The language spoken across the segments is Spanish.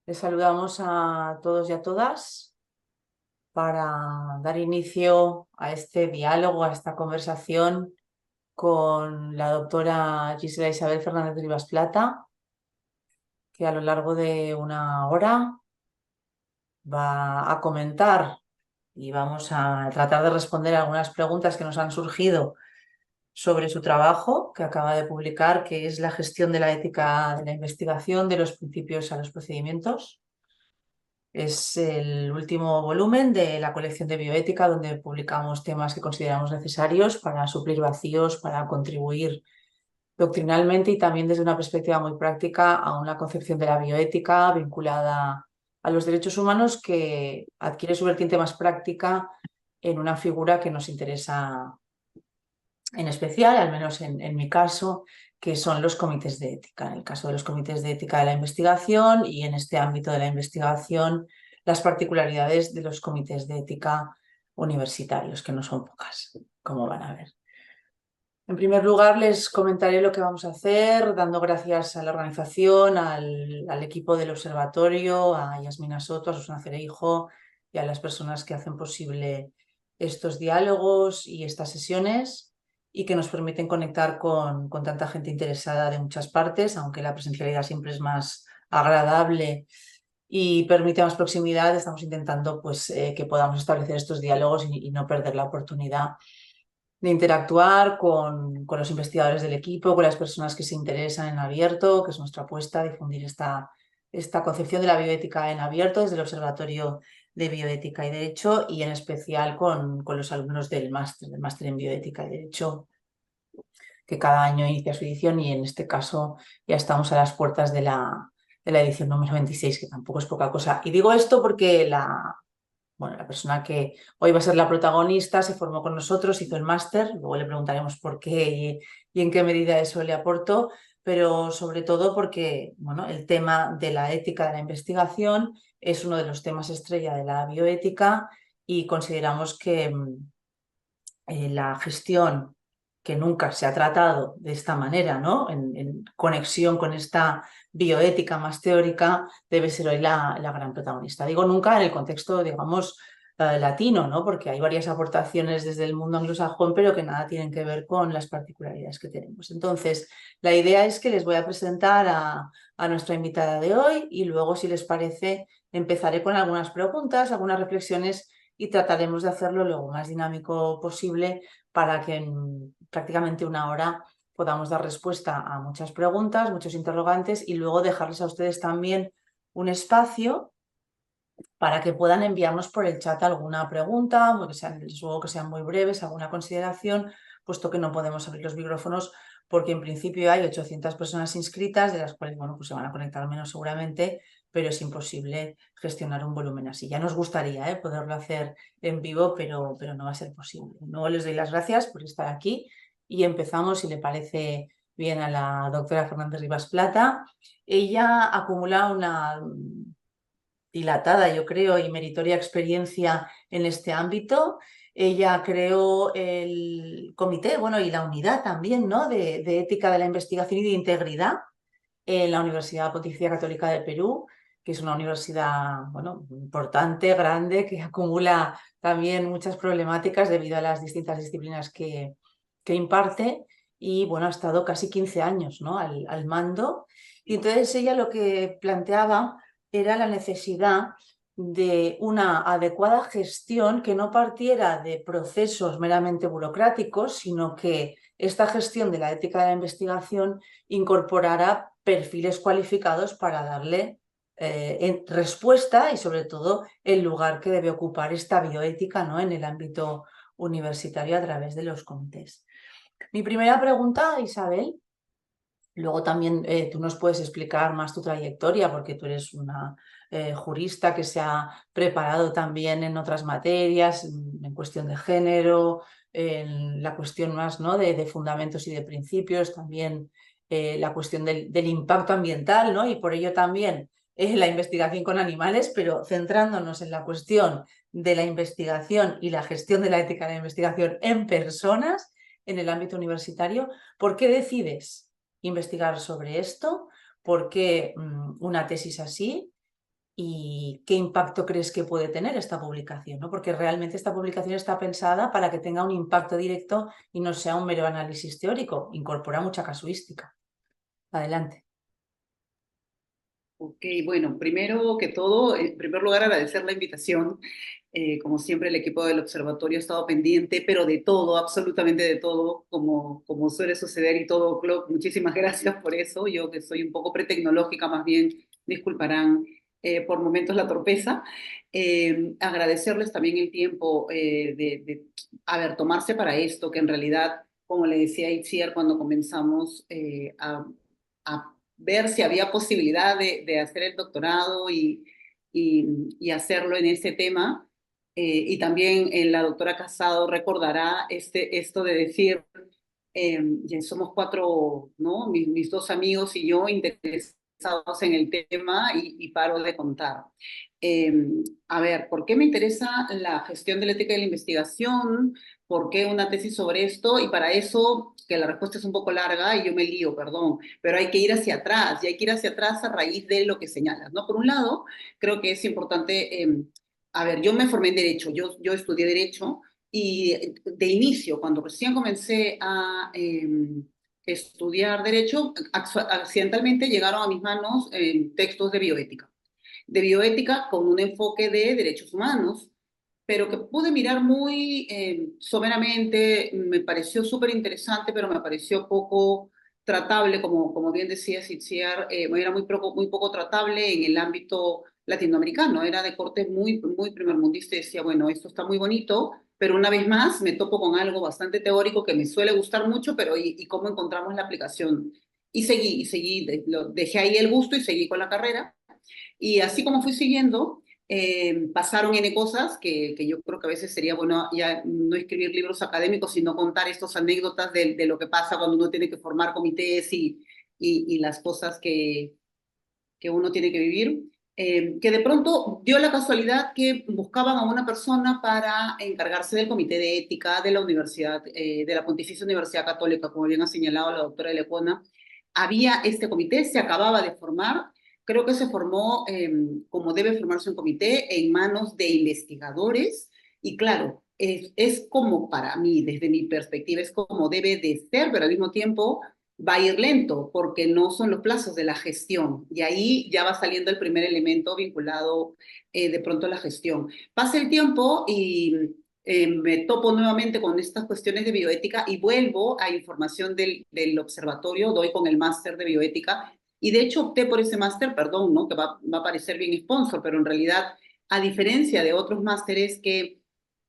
Les saludamos a todos y a todas para dar inicio a este diálogo, a esta conversación con la doctora Gisela Isabel Fernández Rivas Plata, que a lo largo de una hora va a comentar y vamos a tratar de responder algunas preguntas que nos han surgido sobre su trabajo que acaba de publicar, que es la gestión de la ética de la investigación, de los principios a los procedimientos. Es el último volumen de la colección de bioética donde publicamos temas que consideramos necesarios para suplir vacíos, para contribuir doctrinalmente y también desde una perspectiva muy práctica a una concepción de la bioética vinculada a los derechos humanos que adquiere su vertiente más práctica en una figura que nos interesa en especial, al menos en mi caso, que son los comités de ética. En el caso de los comités de ética de la investigación y en este ámbito de la investigación, las particularidades de los comités de ética universitarios, que no son pocas, como van a ver. En primer lugar, les comentaré lo que vamos a hacer, dando gracias a la organización, al equipo del observatorio, a Yasmina Soto, a Susana Cereijo y a las personas que hacen posible estos diálogos y estas sesiones y que nos permiten conectar con tanta gente interesada de muchas partes, aunque la presencialidad siempre es más agradable y permite más proximidad. Estamos intentando pues, que podamos establecer estos diálogos y no perder la oportunidad de interactuar con los investigadores del equipo, con las personas que se interesan en abierto, que es nuestra apuesta, difundir esta concepción de la bioética en abierto desde el Observatorio de Bioética y Derecho y en especial con los alumnos del máster en Bioética y Derecho, que cada año inicia su edición y en este caso ya estamos a las puertas de la edición número 26, que tampoco es poca cosa. Y digo esto porque la persona que hoy va a ser la protagonista se formó con nosotros, hizo el máster, luego le preguntaremos por qué y en qué medida eso le aportó, pero sobre todo porque el tema de la ética de la investigación es uno de los temas estrella de la bioética y consideramos que la gestión que nunca se ha tratado de esta manera, ¿no? En conexión con esta bioética más teórica, debe ser hoy la gran protagonista. Digo nunca en el contexto, digamos, latino, ¿no? Porque hay varias aportaciones desde el mundo anglosajón, pero que nada tienen que ver con las particularidades que tenemos. Entonces, la idea es que les voy a presentar a nuestra invitada de hoy y luego, si les parece, empezaré con algunas preguntas, algunas reflexiones y trataremos de hacerlo lo más dinámico posible para que en prácticamente una hora podamos dar respuesta a muchas preguntas, muchos interrogantes y luego dejarles a ustedes también un espacio para que puedan enviarnos por el chat alguna pregunta, luego que sean muy breves, alguna consideración, puesto que no podemos abrir los micrófonos porque en principio hay 800 personas inscritas, de las cuales pues se van a conectar menos seguramente, pero es imposible gestionar un volumen así. Ya nos gustaría poderlo hacer en vivo, pero no va a ser posible. Luego les doy las gracias por estar aquí y empezamos, si le parece bien, a la doctora Fernández Rivas Plata. Ella acumula una dilatada, yo creo, y meritoria experiencia en este ámbito. Ella creó el comité, y la unidad también, ¿no? de ética de la investigación y de integridad en la Universidad Pontificia Católica del Perú, que es una universidad, importante, grande, que acumula también muchas problemáticas debido a las distintas disciplinas que imparte. Y ha estado casi 15 años, ¿no? al mando. Y entonces ella lo que planteaba era la necesidad de una adecuada gestión que no partiera de procesos meramente burocráticos, sino que esta gestión de la ética de la investigación incorporara perfiles cualificados para darle respuesta y sobre todo el lugar que debe ocupar esta bioética, ¿no? en el ámbito universitario a través de los comités. Mi primera pregunta, Isabel. Luego también tú nos puedes explicar más tu trayectoria, porque tú eres una jurista que se ha preparado también en otras materias, en cuestión de género, en la cuestión más, ¿no? de fundamentos y de principios, también la cuestión del impacto ambiental, ¿no? Y por ello también la investigación con animales, pero centrándonos en la cuestión de la investigación y la gestión de la ética de la investigación en personas, en el ámbito universitario. ¿Por qué decides investigar sobre esto? ¿Por qué una tesis así? y qué impacto crees que puede tener esta publicación, ¿no? Porque realmente esta publicación está pensada para que tenga un impacto directo y no sea un mero análisis teórico, incorpora mucha casuística. Adelante. Ok, bueno, primero que todo, en primer lugar, agradecer la invitación. Como siempre, el equipo del observatorio ha estado pendiente, pero de todo, absolutamente de todo, como suele suceder y todo, Clock. Muchísimas gracias por eso. Yo que soy un poco pretecnológica, más bien, disculparán por momentos la torpeza. Agradecerles también el tiempo a ver, tomarse para esto, que en realidad, como le decía a Itziar cuando comenzamos a ver si había posibilidad de hacer el doctorado y hacerlo en ese tema. Y también la doctora Casado recordará esto de decir, ya somos cuatro, ¿no? Mis dos amigos y yo interesados en el tema y paro de contar. Eh, a ver, ¿por qué me interesa la gestión de la ética de la investigación? ¿Por qué una tesis sobre esto? Y para eso, que la respuesta es un poco larga y yo me lío, perdón, pero hay que ir hacia atrás y hay que ir hacia atrás a raíz de lo que señalas, ¿no? Por un lado, creo que es importante, a ver, yo me formé en Derecho, yo estudié Derecho y de inicio, cuando recién comencé a estudiar Derecho, accidentalmente llegaron a mis manos textos de bioética con un enfoque de derechos humanos, pero que pude mirar muy someramente, me pareció súper interesante, pero me pareció poco tratable, como bien decía Sitziar, era muy poco tratable en el ámbito latinoamericano, era de corte muy primermundista y decía, bueno, esto está muy bonito, pero una vez más me topo con algo bastante teórico que me suele gustar mucho, pero ¿y cómo encontramos la aplicación? Y seguí, dejé ahí el gusto y seguí con la carrera. Y así como fui siguiendo, pasaron N cosas que yo creo que a veces sería bueno ya no escribir libros académicos, sino contar estas anécdotas de lo que pasa cuando uno tiene que formar comités y las cosas que uno tiene que vivir. Que de pronto dio la casualidad que buscaban a una persona para encargarse del comité de ética de la universidad, de la Pontificia Universidad Católica, como bien ha señalado la doctora Lecuona. Había este comité, se acababa de formar, creo que se formó como debe formarse un comité en manos de investigadores y claro, es como para mí, desde mi perspectiva, es como debe de ser, pero al mismo tiempo va a ir lento porque no son los plazos de la gestión y ahí ya va saliendo el primer elemento vinculado de pronto a la gestión. Pasa el tiempo y me topo nuevamente con estas cuestiones de bioética y vuelvo a información del observatorio, doy con el máster de bioética y de hecho opté por ese máster, perdón, ¿no? Que va a parecer bien sponsor, pero en realidad, a diferencia de otros másteres que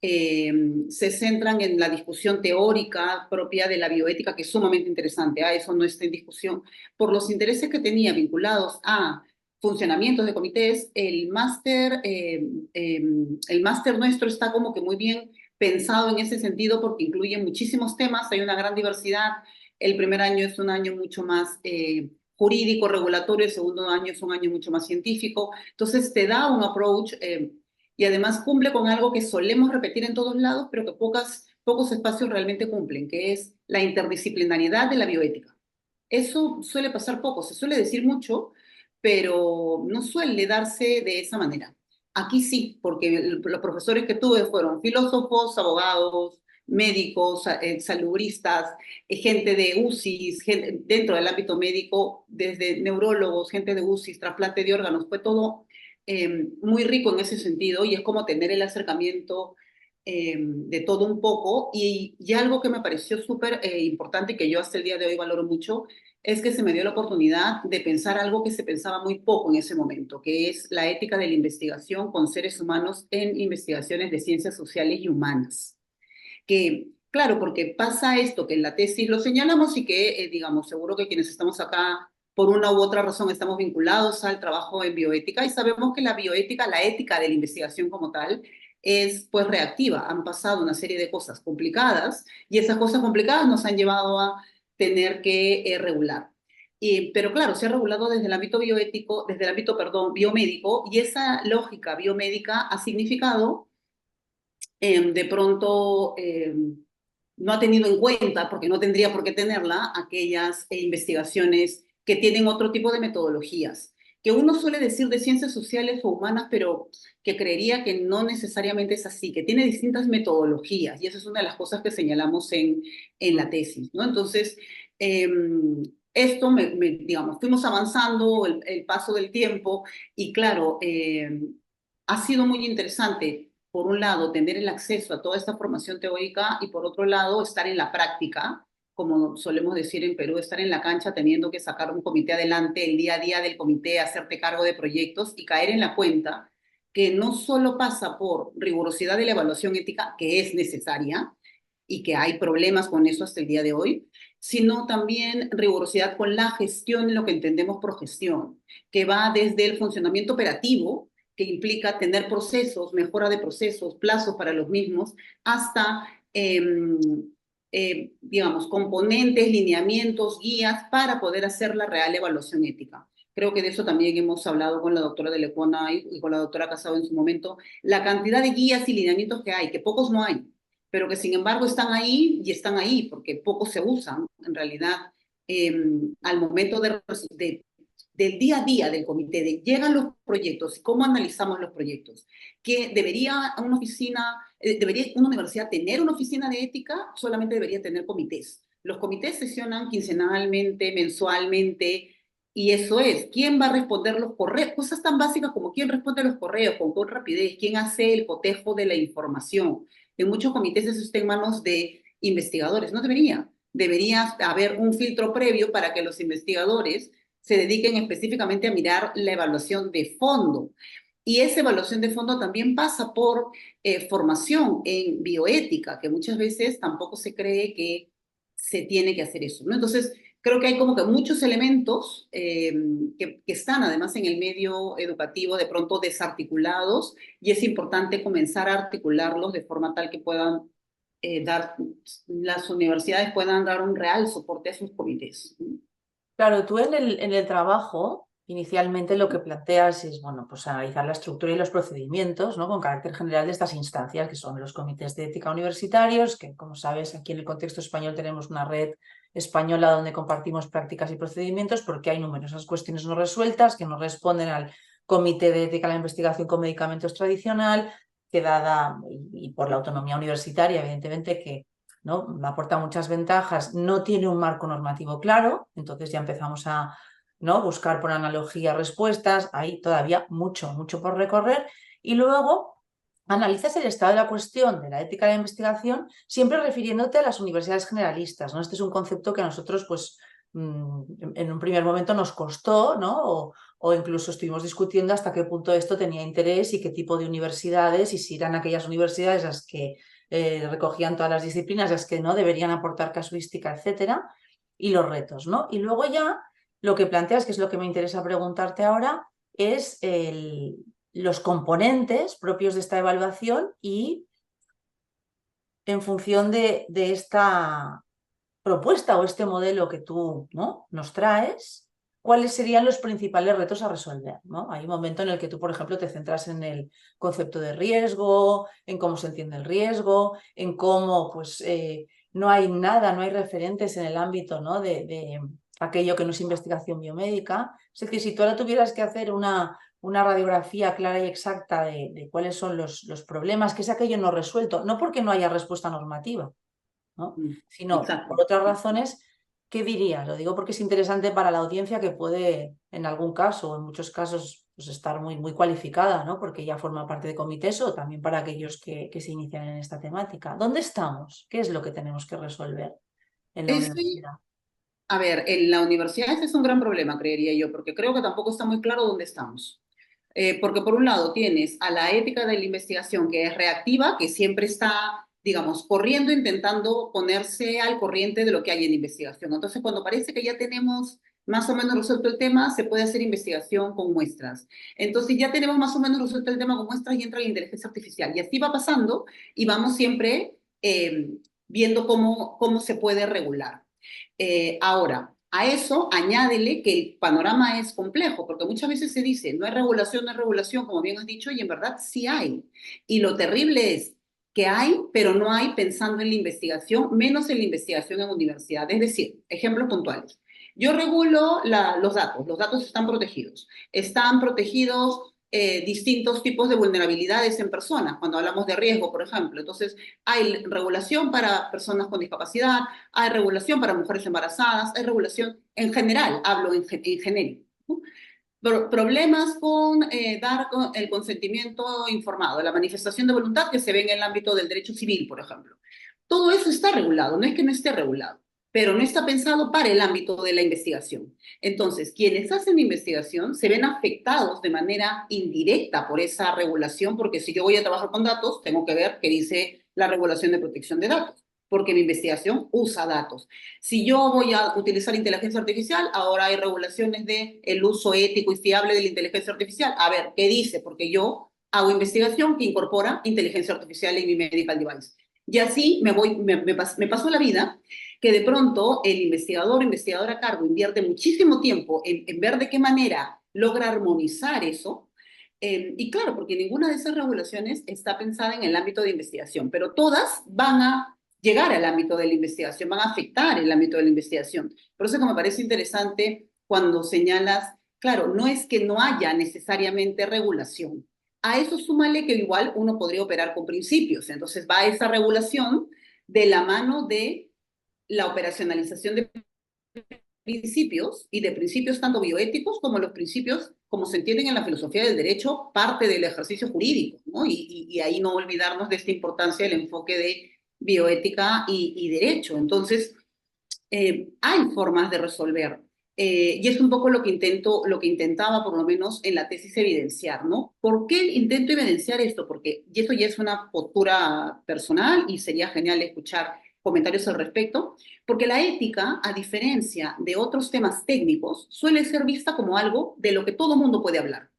se centran en la discusión teórica propia de la bioética, que es sumamente interesante, eso no está en discusión, por los intereses que tenía vinculados a funcionamientos de comités, el máster nuestro está como que muy bien pensado en ese sentido porque incluye muchísimos temas, hay una gran diversidad, el primer año es un año mucho más jurídico, regulatorio, el segundo año es un año mucho más científico, entonces te da un approach y además cumple con algo que solemos repetir en todos lados, pero que pocos espacios realmente cumplen, que es la interdisciplinariedad de la bioética. Eso suele pasar poco, se suele decir mucho, pero no suele darse de esa manera. Aquí sí, porque los profesores que tuve fueron filósofos, abogados, médicos, salubristas, gente de UCIs, gente, dentro del ámbito médico, desde neurólogos, gente de UCIs, trasplante de órganos, fue todo muy rico en ese sentido y es como tener el acercamiento de todo un poco y algo que me pareció súper importante y que yo hasta el día de hoy valoro mucho es que se me dio la oportunidad de pensar algo que se pensaba muy poco en ese momento, que es la ética de la investigación con seres humanos en investigaciones de ciencias sociales y humanas. Que, claro, porque pasa esto, que en la tesis lo señalamos y que, digamos, seguro que quienes estamos acá por una u otra razón estamos vinculados al trabajo en bioética y sabemos que la bioética, la ética de la investigación como tal, es pues reactiva. Han pasado una serie de cosas complicadas y esas cosas complicadas nos han llevado a tener que regular. Pero claro, se ha regulado desde el ámbito bioético, desde el ámbito, perdón, biomédico, y esa lógica biomédica ha significado de pronto no ha tenido en cuenta, porque no tendría por qué tenerla, aquellas investigaciones que tienen otro tipo de metodologías, que uno suele decir de ciencias sociales o humanas, pero que creería que no necesariamente es así, que tiene distintas metodologías, y eso es una de las cosas que señalamos en la tesis, ¿no? Entonces, eh, esto, digamos, fuimos avanzando el paso del tiempo y claro, ha sido muy interesante, por un lado, tener el acceso a toda esta formación teórica y por otro lado, estar en la práctica, como solemos decir en Perú, estar en la cancha teniendo que sacar un comité adelante, el día a día del comité, hacerte cargo de proyectos y caer en la cuenta que no solo pasa por rigurosidad de la evaluación ética, que es necesaria y que hay problemas con eso hasta el día de hoy, sino también rigurosidad con la gestión, lo que entendemos por gestión, que va desde el funcionamiento operativo, que implica tener procesos, mejora de procesos, plazos para los mismos, hasta, digamos, componentes, lineamientos, guías para poder hacer la real evaluación ética. Creo que de eso también hemos hablado con la doctora de Lecona y con la doctora Casado en su momento, la cantidad de guías y lineamientos que hay, que pocos no hay, pero que sin embargo están ahí y están ahí porque pocos se usan en realidad al momento del día a día del comité, de llegan los proyectos, cómo analizamos los proyectos, que debería una oficina, debería una universidad tener una oficina de ética, solamente debería tener comités. Los comités sesionan quincenalmente, mensualmente, y eso es, ¿quién va a responder los correos? Cosas tan básicas como quién responde los correos, con qué rapidez, quién hace el cotejo de la información. En muchos comités eso está en manos de investigadores, no debería. Debería haber un filtro previo para que los investigadores se dediquen específicamente a mirar la evaluación de fondo. Y esa evaluación de fondo también pasa por formación en bioética, que muchas veces tampoco se cree que se tiene que hacer eso, ¿no? Entonces, creo que hay como que muchos elementos que están además en el medio educativo de pronto desarticulados y es importante comenzar a articularlos de forma tal que puedan las universidades puedan dar un real soporte a sus comités. Claro, tú en el trabajo, inicialmente lo que planteas es, bueno, pues analizar la estructura y los procedimientos, ¿no? Con carácter general de estas instancias, que son los comités de ética universitarios, que como sabes, aquí en el contexto español tenemos una red española donde compartimos prácticas y procedimientos, porque hay numerosas cuestiones no resueltas que no responden al comité de ética a la investigación con medicamentos tradicional, que dada, y por la autonomía universitaria, evidentemente, que ¿no? Aporta muchas ventajas, no tiene un marco normativo claro, entonces ya empezamos a, ¿no? Buscar por analogía respuestas, hay todavía mucho, mucho por recorrer. Y luego analizas el estado de la cuestión de la ética de la investigación, siempre refiriéndote a las universidades generalistas, ¿no? Este es un concepto que a nosotros, pues, en un primer momento nos costó, ¿no? O incluso estuvimos discutiendo hasta qué punto esto tenía interés y qué tipo de universidades, y si eran aquellas universidades las que recogían todas las disciplinas, las que no deberían aportar casuística, etcétera, y los retos, ¿no? Y luego ya lo que planteas, que es lo que me interesa preguntarte ahora, es los componentes propios de esta evaluación y en función de esta propuesta o este modelo que tú, ¿no? nos traes, ¿cuáles serían los principales retos a resolver? ¿no? Hay un momento en el que tú, por ejemplo, te centras en el concepto de riesgo, en cómo se entiende el riesgo, en cómo pues, no hay nada, no hay referentes en el ámbito ¿no? de aquello que no es investigación biomédica. Es decir, si tú ahora tuvieras que hacer una radiografía clara y exacta de cuáles son los problemas, que es aquello no resuelto, no porque no haya respuesta normativa, ¿no? Sino Exacto. por otras razones, ¿qué dirías? Lo digo porque es interesante para la audiencia que puede, en algún caso o en muchos casos, pues estar muy, muy cualificada, ¿no? Porque ya forma parte de comités o también para aquellos que se inician en esta temática. ¿Dónde estamos? ¿Qué es lo que tenemos que resolver en la Estoy, universidad? a ver, en la universidad ese es un gran problema, creería yo, porque creo que tampoco está muy claro dónde estamos. Porque por un lado tienes a la ética de la investigación que es reactiva, que siempre está, digamos, corriendo, intentando ponerse al corriente de lo que hay en investigación. Entonces, cuando parece que ya tenemos más o menos resuelto el tema, se puede hacer investigación con muestras. Entonces, ya tenemos más o menos resuelto el tema con muestras y entra la inteligencia artificial. Y así va pasando y vamos siempre viendo cómo se puede regular. Ahora, a eso añádele que el panorama es complejo, porque muchas veces se dice, no es regulación, como bien has dicho, y en verdad sí hay. Y lo terrible es que hay, pero no hay pensando en la investigación, menos en la investigación en universidad. Es decir, ejemplos puntuales. Yo regulo los datos están protegidos distintos tipos de vulnerabilidades en personas, cuando hablamos de riesgo, por ejemplo. Entonces, hay regulación para personas con discapacidad, hay regulación para mujeres embarazadas, hay regulación en general, hablo en genérico, ¿no? Problemas con dar el consentimiento informado, la manifestación de voluntad que se ve en el ámbito del derecho civil, por ejemplo. Todo eso está regulado, no es que no esté regulado, pero no está pensado para el ámbito de la investigación. Entonces, quienes hacen investigación se ven afectados de manera indirecta por esa regulación, porque si yo voy a trabajar con datos, tengo que ver qué dice la regulación de protección de datos, porque mi investigación usa datos. Si yo voy a utilizar inteligencia artificial, ahora hay regulaciones de el uso ético y fiable de la inteligencia artificial. A ver, ¿qué dice? Porque yo hago investigación que incorpora inteligencia artificial en mi medical device. Y así me paso la vida que de pronto el investigador o investigadora a cargo invierte muchísimo tiempo en ver de qué manera logra armonizar eso. Y claro, porque ninguna de esas regulaciones está pensada en el ámbito de investigación, pero todas van a llegar al ámbito de la investigación, van a afectar el ámbito de la investigación. Por eso que me parece interesante cuando señalas, claro, no es que no haya necesariamente regulación. A eso súmale que igual uno podría operar con principios. Entonces va esa regulación de la mano de la operacionalización de principios y de principios tanto bioéticos como los principios, como se entienden en la filosofía del derecho, parte del ejercicio jurídico, ¿no? Y ahí no olvidarnos de esta importancia del enfoque de bioética y derecho. Entonces, hay formas de resolver. Y es un poco lo que intentaba por lo menos en la tesis evidenciar, ¿no? ¿Por qué intento evidenciar esto? Porque, y eso ya es una postura personal y sería genial escuchar comentarios al respecto, porque la ética, a diferencia de otros temas técnicos, suele ser vista como algo de lo que todo mundo puede hablar.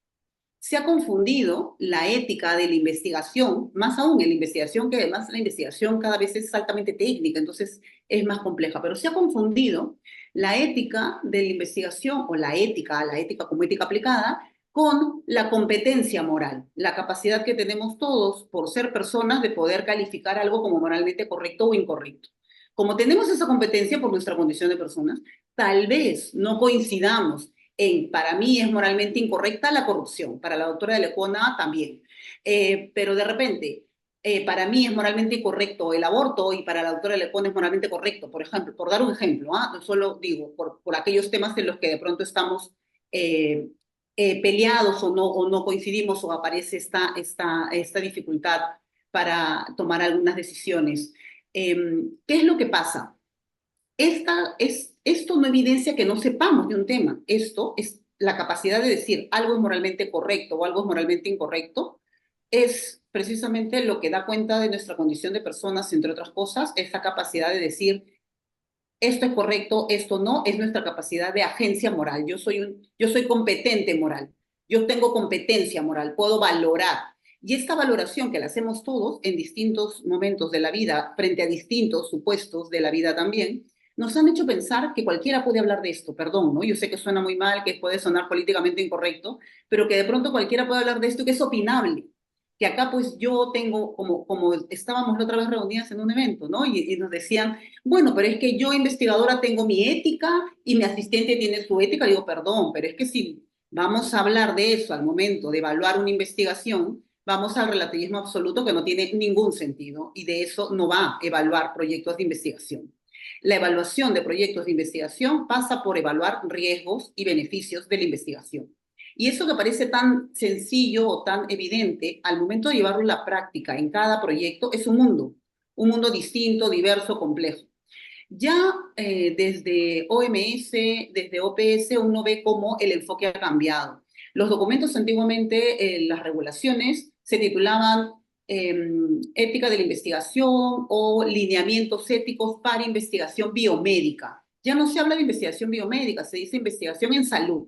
Se ha confundido la ética de la investigación, más aún en la investigación, que además la investigación cada vez es altamente técnica, entonces es más compleja, pero se ha confundido la ética de la investigación o la ética como ética aplicada, con la competencia moral, la capacidad que tenemos todos por ser personas de poder calificar algo como moralmente correcto o incorrecto. Como tenemos esa competencia por nuestra condición de personas, tal vez no coincidamos para mí es moralmente incorrecta la corrupción, para la doctora de Lecona también. Pero de repente, para mí es moralmente incorrecto el aborto y para la doctora de Lecona es moralmente correcto, por ejemplo, por dar un ejemplo, no solo digo, por aquellos temas en los que de pronto estamos eh, peleados o no coincidimos o aparece esta dificultad para tomar algunas decisiones. ¿Qué es lo que pasa? Esto no evidencia que no sepamos de un tema. Esto es la capacidad de decir algo es moralmente correcto o algo es moralmente incorrecto. Es precisamente lo que da cuenta de nuestra condición de personas, entre otras cosas, esa capacidad de decir esto es correcto, esto no, es nuestra capacidad de agencia moral. Yo soy competente moral, yo tengo competencia moral, puedo valorar. Y esta valoración que la hacemos todos en distintos momentos de la vida, frente a distintos supuestos de la vida también, nos han hecho pensar que cualquiera puede hablar de esto, perdón, ¿no? Yo sé que suena muy mal, que puede sonar políticamente incorrecto, pero que de pronto cualquiera puede hablar de esto, que es opinable, que acá pues yo tengo, como estábamos la otra vez reunidas en un evento, ¿no? Y nos decían, bueno, pero es que yo investigadora tengo mi ética y mi asistente tiene su ética. Digo, perdón, pero es que si vamos a hablar de eso al momento de evaluar una investigación, vamos al relativismo absoluto que no tiene ningún sentido y de eso no va a evaluar proyectos de investigación. La evaluación de proyectos de investigación pasa por evaluar riesgos y beneficios de la investigación. Y eso que parece tan sencillo o tan evidente, al momento de llevarlo a la práctica en cada proyecto, es un mundo distinto, diverso, complejo. Ya desde OMS, desde OPS, uno ve cómo el enfoque ha cambiado. Los documentos antiguamente, las regulaciones, se titulaban Ética de la Investigación o Lineamientos Éticos para Investigación Biomédica. Ya no se habla de investigación biomédica, se dice investigación en salud.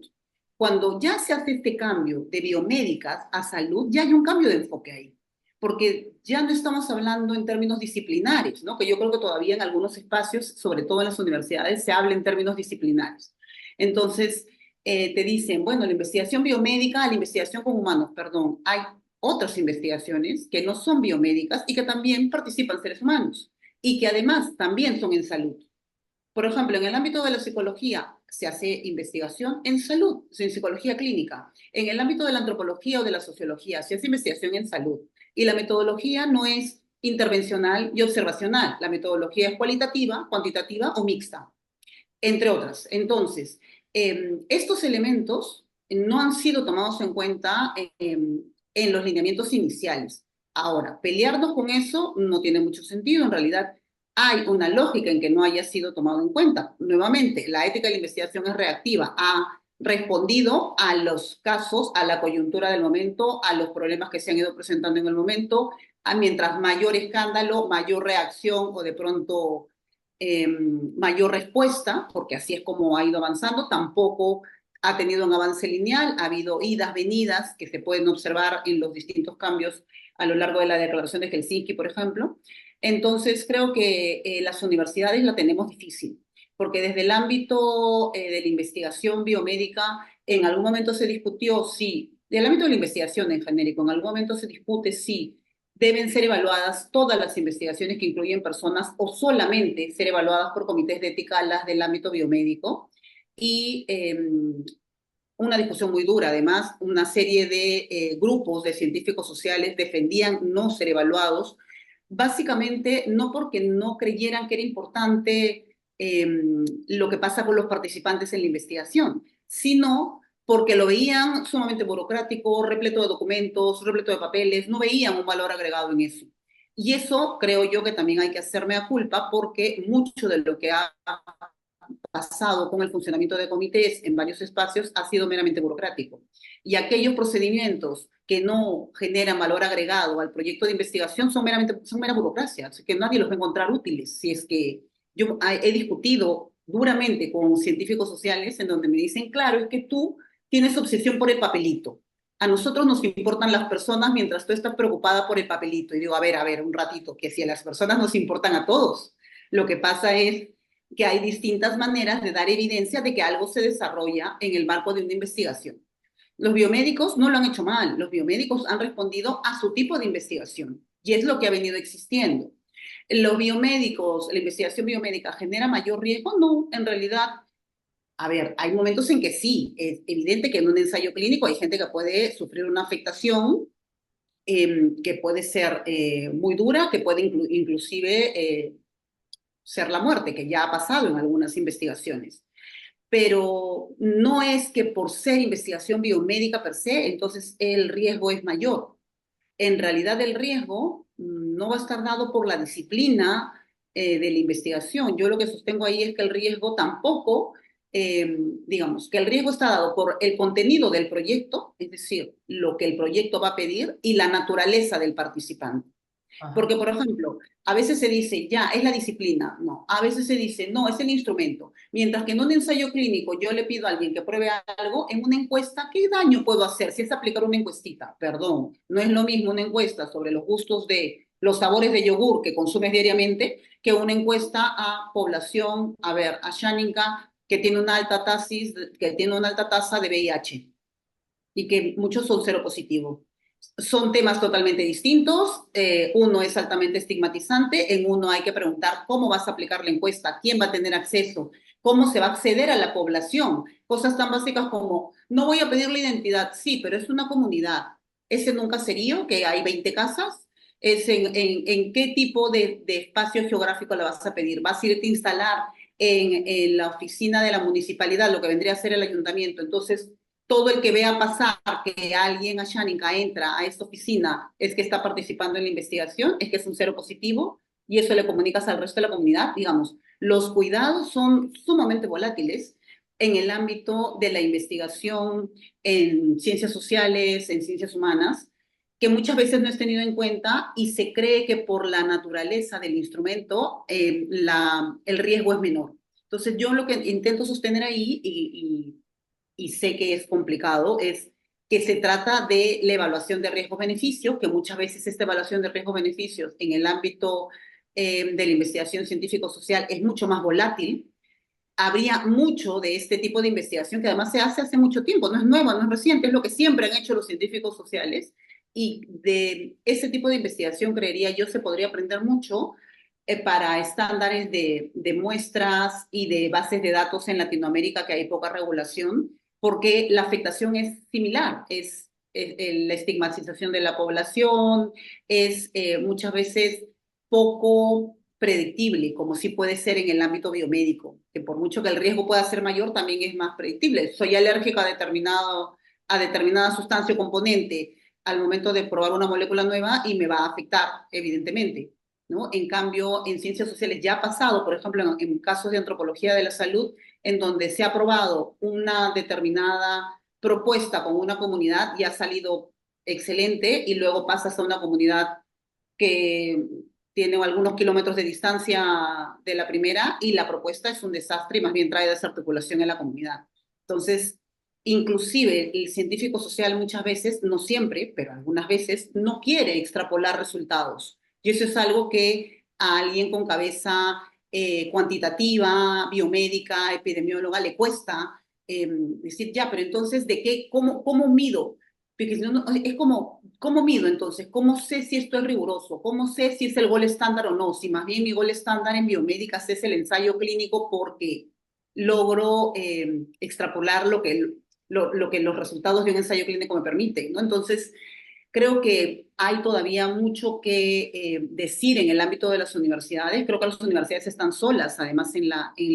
Cuando ya se hace este cambio de biomédicas a salud, ya hay un cambio de enfoque ahí porque ya no estamos hablando en términos disciplinares, ¿no? Que yo creo que todavía en algunos espacios, sobre todo en las universidades, se habla en términos disciplinares. Entonces, te dicen, bueno, la investigación biomédica, la investigación con humanos, perdón, hay otras investigaciones que no son biomédicas y que también participan seres humanos y que además también son en salud. Por ejemplo, en el ámbito de la psicología se hace investigación en salud, en psicología clínica. En el ámbito de la antropología o de la sociología se hace investigación en salud. Y la metodología no es intervencional y observacional. La metodología es cualitativa, cuantitativa o mixta, entre otras. Entonces, estos elementos no han sido tomados en cuenta en los lineamientos iniciales. Ahora, pelearnos con eso no tiene mucho sentido. En realidad, hay una lógica en que no haya sido tomado en cuenta. Nuevamente, la ética de la investigación es reactiva. Ha respondido a los casos, a la coyuntura del momento, a los problemas que se han ido presentando en el momento, a mientras mayor escándalo, mayor reacción o de pronto mayor respuesta, porque así es como ha ido avanzando. Tampoco ha tenido un avance lineal, ha habido idas, venidas que se pueden observar en los distintos cambios a lo largo de la Declaración de Helsinki, por ejemplo. Entonces, creo que las universidades la tenemos difícil, porque desde el ámbito de la investigación biomédica, en algún momento se discutió si, del ámbito de la investigación en genérico, en algún momento se discute si deben ser evaluadas todas las investigaciones que incluyen personas o solamente ser evaluadas por comités de ética las del ámbito biomédico. Y una discusión muy dura. Además, una serie de grupos de científicos sociales defendían no ser evaluados, básicamente no porque no creyeran que era importante lo que pasa con los participantes en la investigación, sino porque lo veían sumamente burocrático, repleto de documentos, repleto de papeles, no veían un valor agregado en eso. Y eso creo yo que también hay que hacerme a culpa porque mucho de lo que ha pasado con el funcionamiento de comités en varios espacios ha sido meramente burocrático. Y aquellos procedimientos que no generan valor agregado al proyecto de investigación son mera burocracia, así que nadie los va a encontrar útiles. Si es que yo he discutido duramente con científicos sociales en donde me dicen, claro, es que tú tienes obsesión por el papelito. A nosotros nos importan las personas mientras tú estás preocupada por el papelito. Y digo, a ver, un ratito, que si a las personas nos importan a todos. Lo que pasa es que hay distintas maneras de dar evidencia de que algo se desarrolla en el marco de una investigación. Los biomédicos no lo han hecho mal, los biomédicos han respondido a su tipo de investigación y es lo que ha venido existiendo. Los biomédicos, la investigación biomédica genera mayor riesgo, no, en realidad, a ver, hay momentos en que sí, es evidente que en un ensayo clínico hay gente que puede sufrir una afectación que puede ser muy dura, que puede inclusive ser la muerte, que ya ha pasado en algunas investigaciones. Pero no es que por ser investigación biomédica per se, entonces el riesgo es mayor. En realidad el riesgo no va a estar dado por la disciplina de la investigación. Yo lo que sostengo ahí es que el riesgo tampoco, digamos, que el riesgo está dado por el contenido del proyecto, es decir, lo que el proyecto va a pedir y la naturaleza del participante. Ajá. Porque, por ejemplo, a veces se dice, ya, es la disciplina. No, a veces se dice, no, es el instrumento. Mientras que en un ensayo clínico yo le pido a alguien que pruebe algo, en una encuesta, ¿qué daño puedo hacer si es aplicar una encuestita? Perdón, no es lo mismo una encuesta sobre los gustos de los sabores de yogur que consumes diariamente que una encuesta a población, a ver, a Shaninka, que tiene una alta que tiene una alta tasa de VIH y que muchos son seropositivos. Son temas totalmente distintos. Uno es altamente estigmatizante. En uno hay que preguntar cómo vas a aplicar la encuesta, quién va a tener acceso, cómo se va a acceder a la población. Cosas tan básicas como, no voy a pedir la identidad, sí, pero es una comunidad. ¿Es en un caserío que hay 20 casas? ¿Es en qué tipo de espacio geográfico la vas a pedir? ¿Vas a irte a instalar en la oficina de la municipalidad, lo que vendría a ser el ayuntamiento? Entonces, todo el que vea pasar que alguien a Shanika entra a esta oficina es que está participando en la investigación, es que es un cero positivo y eso le comunicas al resto de la comunidad. Digamos, los cuidados son sumamente volátiles en el ámbito de la investigación en ciencias sociales, en ciencias humanas, que muchas veces no es tenido en cuenta y se cree que por la naturaleza del instrumento el riesgo es menor. Entonces yo lo que intento sostener ahí y sé que es complicado, es que se trata de la evaluación de riesgos-beneficios, que muchas veces esta evaluación de riesgos-beneficios en el ámbito de la investigación científico-social es mucho más volátil. Habría mucho de este tipo de investigación que además se hace mucho tiempo, no es nuevo, no es reciente, es lo que siempre han hecho los científicos sociales. Y de ese tipo de investigación, creería yo, se podría aprender mucho para estándares de muestras y de bases de datos en Latinoamérica, que hay poca regulación, porque la afectación es similar, es la estigmatización de la población, es muchas veces poco predictible, como sí puede ser en el ámbito biomédico, que por mucho que el riesgo pueda ser mayor, también es más predictible. Soy alérgica a determinada sustancia o componente al momento de probar una molécula nueva y me va a afectar, evidentemente, ¿no? En cambio, en ciencias sociales ya ha pasado, por ejemplo, en casos de antropología de la salud, en donde se ha aprobado una determinada propuesta con una comunidad y ha salido excelente y luego pasas a una comunidad que tiene algunos kilómetros de distancia de la primera y la propuesta es un desastre y más bien trae desarticulación en la comunidad. Entonces, inclusive el científico social muchas veces, no siempre, pero algunas veces, no quiere extrapolar resultados. Y eso es algo que a alguien con cabeza cuantitativa, biomédica, epidemióloga, le cuesta decir, ya, pero entonces, ¿de qué? ¿Cómo mido? Porque si no, es como, ¿cómo mido entonces? ¿Cómo sé si esto es riguroso? ¿Cómo sé si es el gol estándar o no? Si más bien mi gol estándar en biomédicas es el ensayo clínico porque logro extrapolar lo que los resultados de un ensayo clínico me permiten, ¿no? Entonces, creo que hay todavía mucho que decir en el ámbito de las universidades. Creo que las universidades están solas, además, en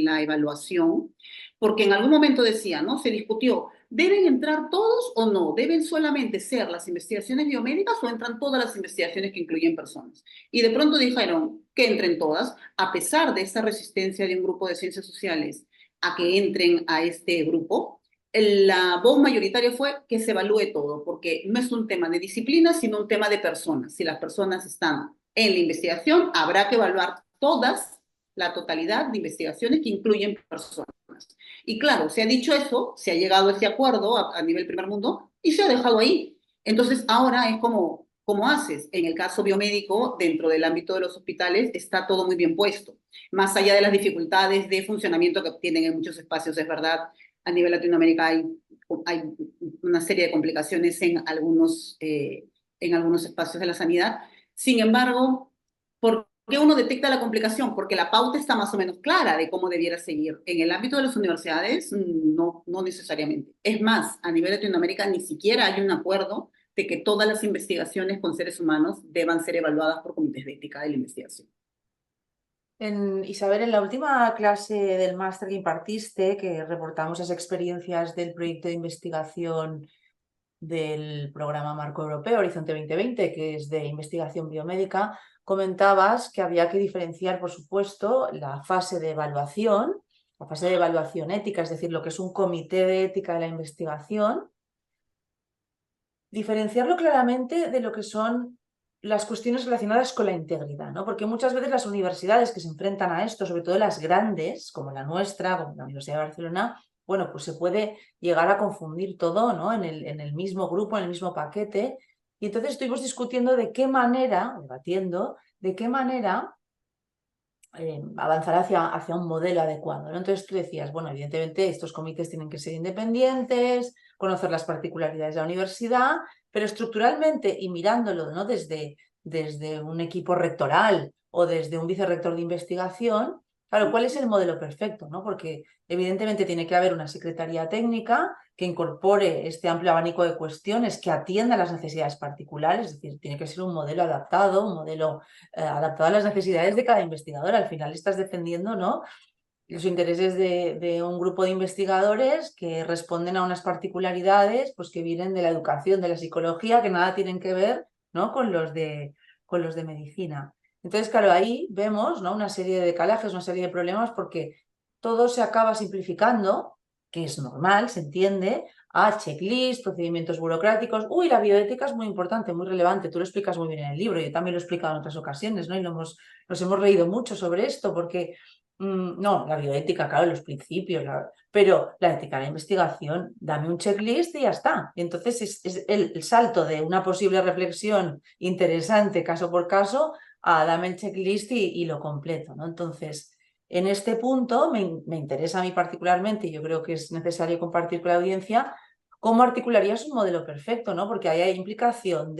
la evaluación, porque en algún momento decía, ¿no? Se discutió, ¿deben entrar todos o no? ¿Deben solamente ser las investigaciones biomédicas o entran todas las investigaciones que incluyen personas? Y de pronto dijeron que entren todas, a pesar de esa resistencia de un grupo de ciencias sociales a que entren a este grupo. La voz mayoritaria fue que se evalúe todo, porque no es un tema de disciplina, sino un tema de personas. Si las personas están en la investigación, habrá que evaluar todas, la totalidad de investigaciones que incluyen personas. Y claro, se ha dicho eso, se ha llegado a ese acuerdo a nivel primer mundo y se ha dejado ahí. Entonces ahora es como, ¿cómo haces? En el caso biomédico, dentro del ámbito de los hospitales, está todo muy bien puesto. Más allá de las dificultades de funcionamiento que tienen en muchos espacios, es verdad, a nivel Latinoamérica hay una serie de complicaciones en algunos espacios de la sanidad. Sin embargo, ¿por qué uno detecta la complicación? Porque la pauta está más o menos clara de cómo debiera seguir. En el ámbito de las universidades, no necesariamente. Es más, a nivel Latinoamérica ni siquiera hay un acuerdo de que todas las investigaciones con seres humanos deban ser evaluadas por comités de ética de la investigación. Isabel, en la última clase del máster que impartiste, que reportamos las experiencias del proyecto de investigación del programa Marco Europeo Horizonte 2020, que es de investigación biomédica, comentabas que había que diferenciar, por supuesto, la fase de evaluación ética, es decir, lo que es un comité de ética de la investigación, diferenciarlo claramente de lo que son las cuestiones relacionadas con la integridad, ¿no? Porque muchas veces las universidades que se enfrentan a esto, sobre todo las grandes, como la nuestra, como la Universidad de Barcelona, bueno, pues se puede llegar a confundir todo, ¿no? En el mismo grupo, en el mismo paquete. Y entonces estuvimos discutiendo de qué manera, debatiendo, de qué manera avanzar hacia un modelo adecuado, ¿no? Entonces tú decías, bueno, evidentemente estos comités tienen que ser independientes, conocer las particularidades de la universidad, pero estructuralmente y mirándolo, ¿no? desde un equipo rectoral o desde un vicerrector de investigación, claro, ¿cuál es el modelo perfecto, ¿no? Porque evidentemente tiene que haber una secretaría técnica que incorpore este amplio abanico de cuestiones, que atienda las necesidades particulares, es decir, tiene que ser un modelo adaptado, un modelo adaptado a las necesidades de cada investigador. Al final estás defendiendo, ¿no?, los intereses de un grupo de investigadores que responden a unas particularidades pues, que vienen de la educación, de la psicología, que nada tienen que ver, ¿no?, con los de medicina. Entonces, claro, ahí vemos, ¿no?, una serie de decalajes, una serie de problemas, porque todo se acaba simplificando, que es normal, se entiende, a checklist, procedimientos burocráticos. Uy, la bioética es muy importante, muy relevante. Tú lo explicas muy bien en el libro, yo también lo he explicado en otras ocasiones, ¿no? Y nos hemos reído mucho sobre esto, porque no, la bioética, claro, los principios, pero la ética de la investigación, dame un checklist y ya está. Y entonces es el salto de una posible reflexión interesante caso por caso a dame el checklist y lo completo, ¿no? Entonces, en este punto me interesa a mí particularmente, y yo creo que es necesario compartir con la audiencia, cómo articularías un modelo perfecto, ¿no? Porque ahí hay implicación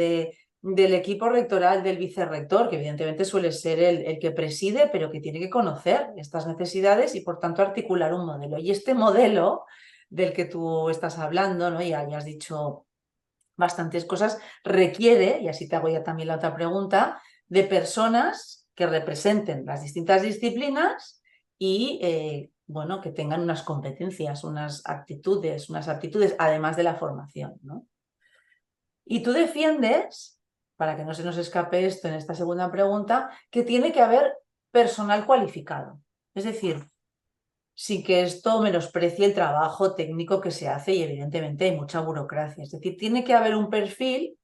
del equipo rectoral, del vicerrector, que evidentemente suele ser el que preside, pero que tiene que conocer estas necesidades y por tanto articular un modelo. Y este modelo del que tú estás hablando, ¿no? Ya has dicho bastantes cosas, requiere, y así te hago ya también la otra pregunta, de personas que representen las distintas disciplinas y bueno, que tengan unas competencias, unas aptitudes, además de la formación, ¿no? Y tú defiendes, para que no se nos escape esto en esta segunda pregunta, que tiene que haber personal cualificado. Es decir, sin que esto menosprecie el trabajo técnico que se hace y evidentemente hay mucha burocracia. Es decir, tiene que haber un perfil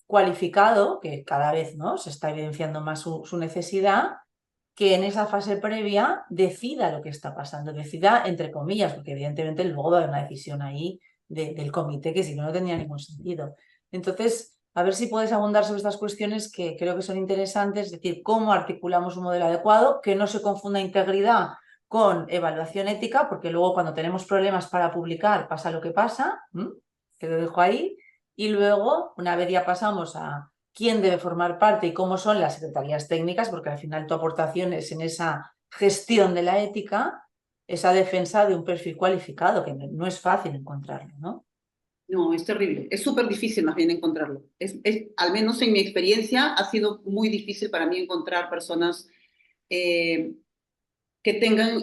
cualificado, que cada vez, ¿no?, se está evidenciando más su necesidad, que en esa fase previa decida lo que está pasando, decida entre comillas, porque evidentemente luego va a haber una decisión ahí del comité que si no, no tendría ningún sentido. Entonces, a ver si puedes abundar sobre estas cuestiones que creo que son interesantes, es decir, cómo articulamos un modelo adecuado, que no se confunda integridad con evaluación ética, porque luego cuando tenemos problemas para publicar pasa lo que pasa, que lo dejo ahí, y luego, una vez ya pasamos a quién debe formar parte y cómo son las secretarías técnicas, porque al final tu aportación es en esa gestión de la ética, esa defensa de un perfil cualificado, que no es fácil encontrarlo, ¿no? No, es terrible. Es súper difícil más bien encontrarlo. Al menos en mi experiencia, ha sido muy difícil para mí encontrar personas eh, que tengan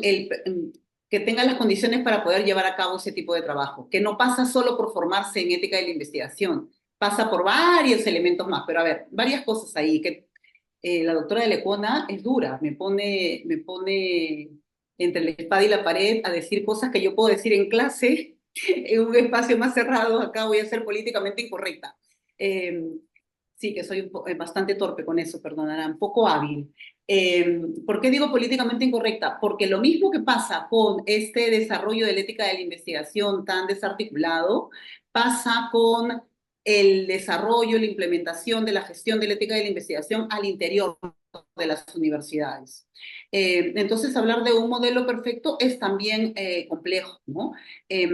que tengan las condiciones para poder llevar a cabo ese tipo de trabajo, que no pasa solo por formarse en ética de la investigación, pasa por varios elementos más, pero a ver, varias cosas ahí, que la doctora de Lecona es dura, me pone entre la espada y la pared a decir cosas que yo puedo decir en clase, en un espacio más cerrado, acá voy a ser políticamente incorrecta. Eh, sí, que soy bastante torpe con eso, perdonarán, poco hábil. ¿Por qué digo políticamente incorrecta? Porque lo mismo que pasa con este desarrollo de la ética de la investigación tan desarticulado, pasa con el desarrollo, la implementación de la gestión de la ética de la investigación al interior de las universidades. Entonces, hablar de un modelo perfecto es también complejo, ¿no? Eh,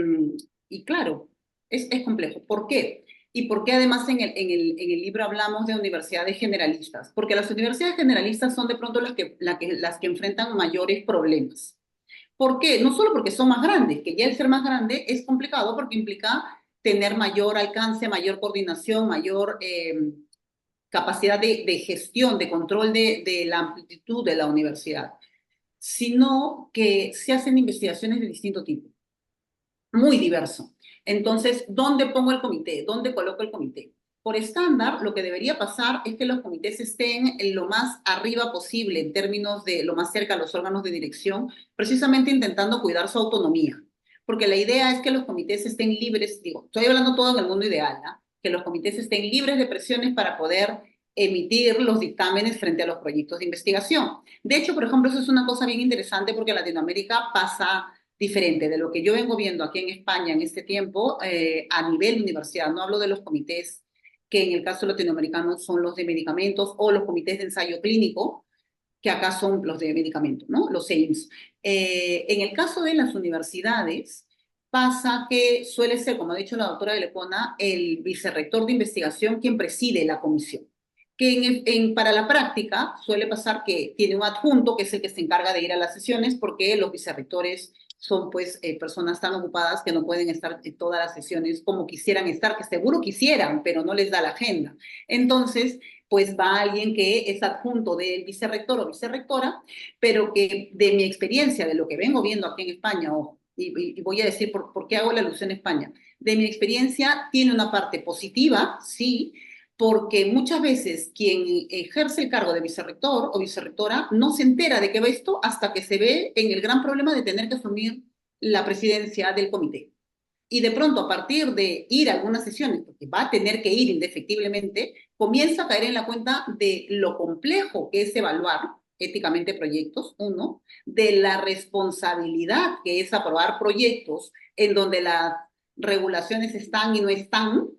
y claro, es complejo. ¿Por qué? ¿Y por qué además en el libro hablamos de universidades generalistas? Porque las universidades generalistas son de pronto las que enfrentan mayores problemas. ¿Por qué? No solo porque son más grandes, que ya el ser más grande es complicado porque implica tener mayor alcance, mayor coordinación, mayor capacidad de gestión, de control de la amplitud de la universidad, sino que se hacen investigaciones de distinto tipo, muy diverso. Entonces, ¿dónde pongo el comité? ¿Dónde coloco el comité? Por estándar, lo que debería pasar es que los comités estén en lo más arriba posible en términos de lo más cerca a los órganos de dirección, precisamente intentando cuidar su autonomía. Porque la idea es que los comités estén libres, digo, estoy hablando todo en el mundo ideal, ¿no? Que los comités estén libres de presiones para poder emitir los dictámenes frente a los proyectos de investigación. De hecho, por ejemplo, eso es una cosa bien interesante porque en Latinoamérica pasa diferente de lo que yo vengo viendo aquí en España en este tiempo a nivel universidad. No hablo de los comités que en el caso latinoamericano son los de medicamentos o los comités de ensayo clínico, que acá son los de medicamentos, ¿no? Los EIMS. En el caso de las universidades, pasa que suele ser, como ha dicho la doctora de Lepona, el vicerrector de investigación quien preside la comisión. Que para la práctica suele pasar que tiene un adjunto que es el que se encarga de ir a las sesiones porque los vicerrectores son pues personas tan ocupadas que no pueden estar en todas las sesiones como quisieran estar, que seguro quisieran, pero no les da la agenda. Entonces, pues va alguien que es adjunto del vicerrector o vicerrectora, pero que de mi experiencia, de lo que vengo viendo aquí en España, ojo, y voy a decir por qué hago la alusión a España, de mi experiencia tiene una parte positiva, sí, porque muchas veces quien ejerce el cargo de vicerrector o vicerrectora no se entera de qué va esto hasta que se ve en el gran problema de tener que asumir la presidencia del comité. Y de pronto, a partir de ir a algunas sesiones, porque va a tener que ir indefectiblemente, comienza a caer en la cuenta de lo complejo que es evaluar éticamente proyectos, uno, de la responsabilidad que es aprobar proyectos en donde las regulaciones están y no están,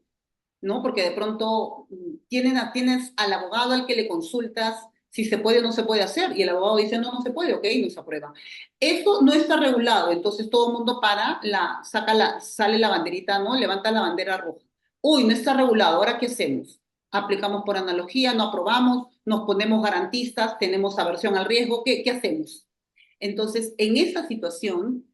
¿no? Porque de pronto tienes al abogado al que le consultas si se puede o no se puede hacer, y el abogado dice, no, no se puede, ok, no se aprueba. Esto no está regulado, entonces todo el mundo sale la banderita, ¿no? Levanta la bandera roja. Uy, no está regulado, ¿ahora qué hacemos? aplicamos por analogía, no aprobamos, nos ponemos garantistas, tenemos aversión al riesgo, ¿qué hacemos? Entonces, en esta situación,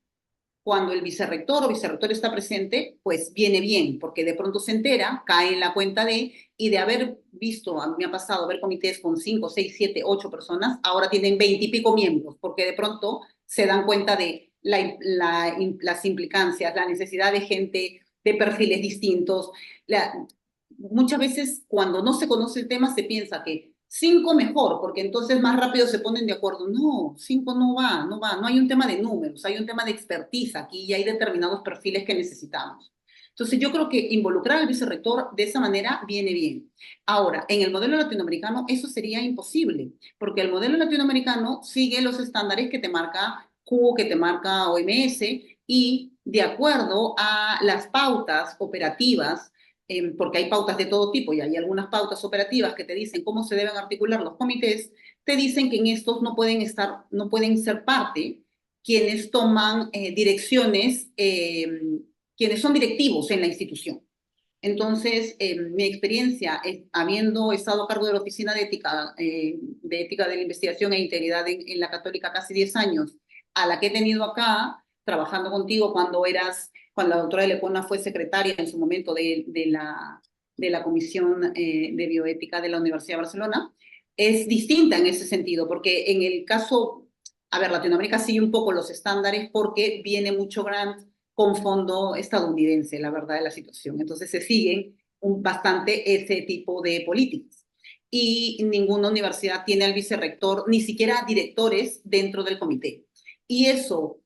cuando el vicerrector o vicerrector está presente, pues viene bien, porque de pronto se entera, cae en la cuenta y de haber visto, a mí me ha pasado ver comités con 5, 6, 7, 8 personas, ahora tienen 20 y pico miembros, porque de pronto se dan cuenta de las implicancias, la necesidad de gente de perfiles distintos. Muchas veces cuando no se conoce el tema se piensa que 5 mejor, porque entonces más rápido se ponen de acuerdo. No, 5 no va, no va. No hay un tema de números, hay un tema de expertise aquí y hay determinados perfiles que necesitamos. Entonces yo creo que involucrar al vicerrector de esa manera viene bien. Ahora, en el modelo latinoamericano eso sería imposible, porque el modelo latinoamericano sigue los estándares que te marca WHO, que te marca OMS, y de acuerdo a las pautas operativas, porque hay pautas de todo tipo y hay algunas pautas operativas que te dicen cómo se deben articular los comités, te dicen que en estos no pueden ser parte quienes toman direcciones, quienes son directivos en la institución. Entonces, mi experiencia, habiendo estado a cargo de la Oficina de Ética de la Investigación e Integridad en la Católica casi 10 años, a la que he tenido acá, trabajando contigo cuando la doctora Lepona fue secretaria en su momento de la Comisión de Bioética de la Universidad de Barcelona, es distinta en ese sentido, porque en el caso, a ver, Latinoamérica sigue un poco los estándares porque viene mucho grant con fondo estadounidense, la verdad de la situación. Entonces se siguen bastante ese tipo de políticas. Y ninguna universidad tiene al vicerrector, ni siquiera directores dentro del comité. Y eso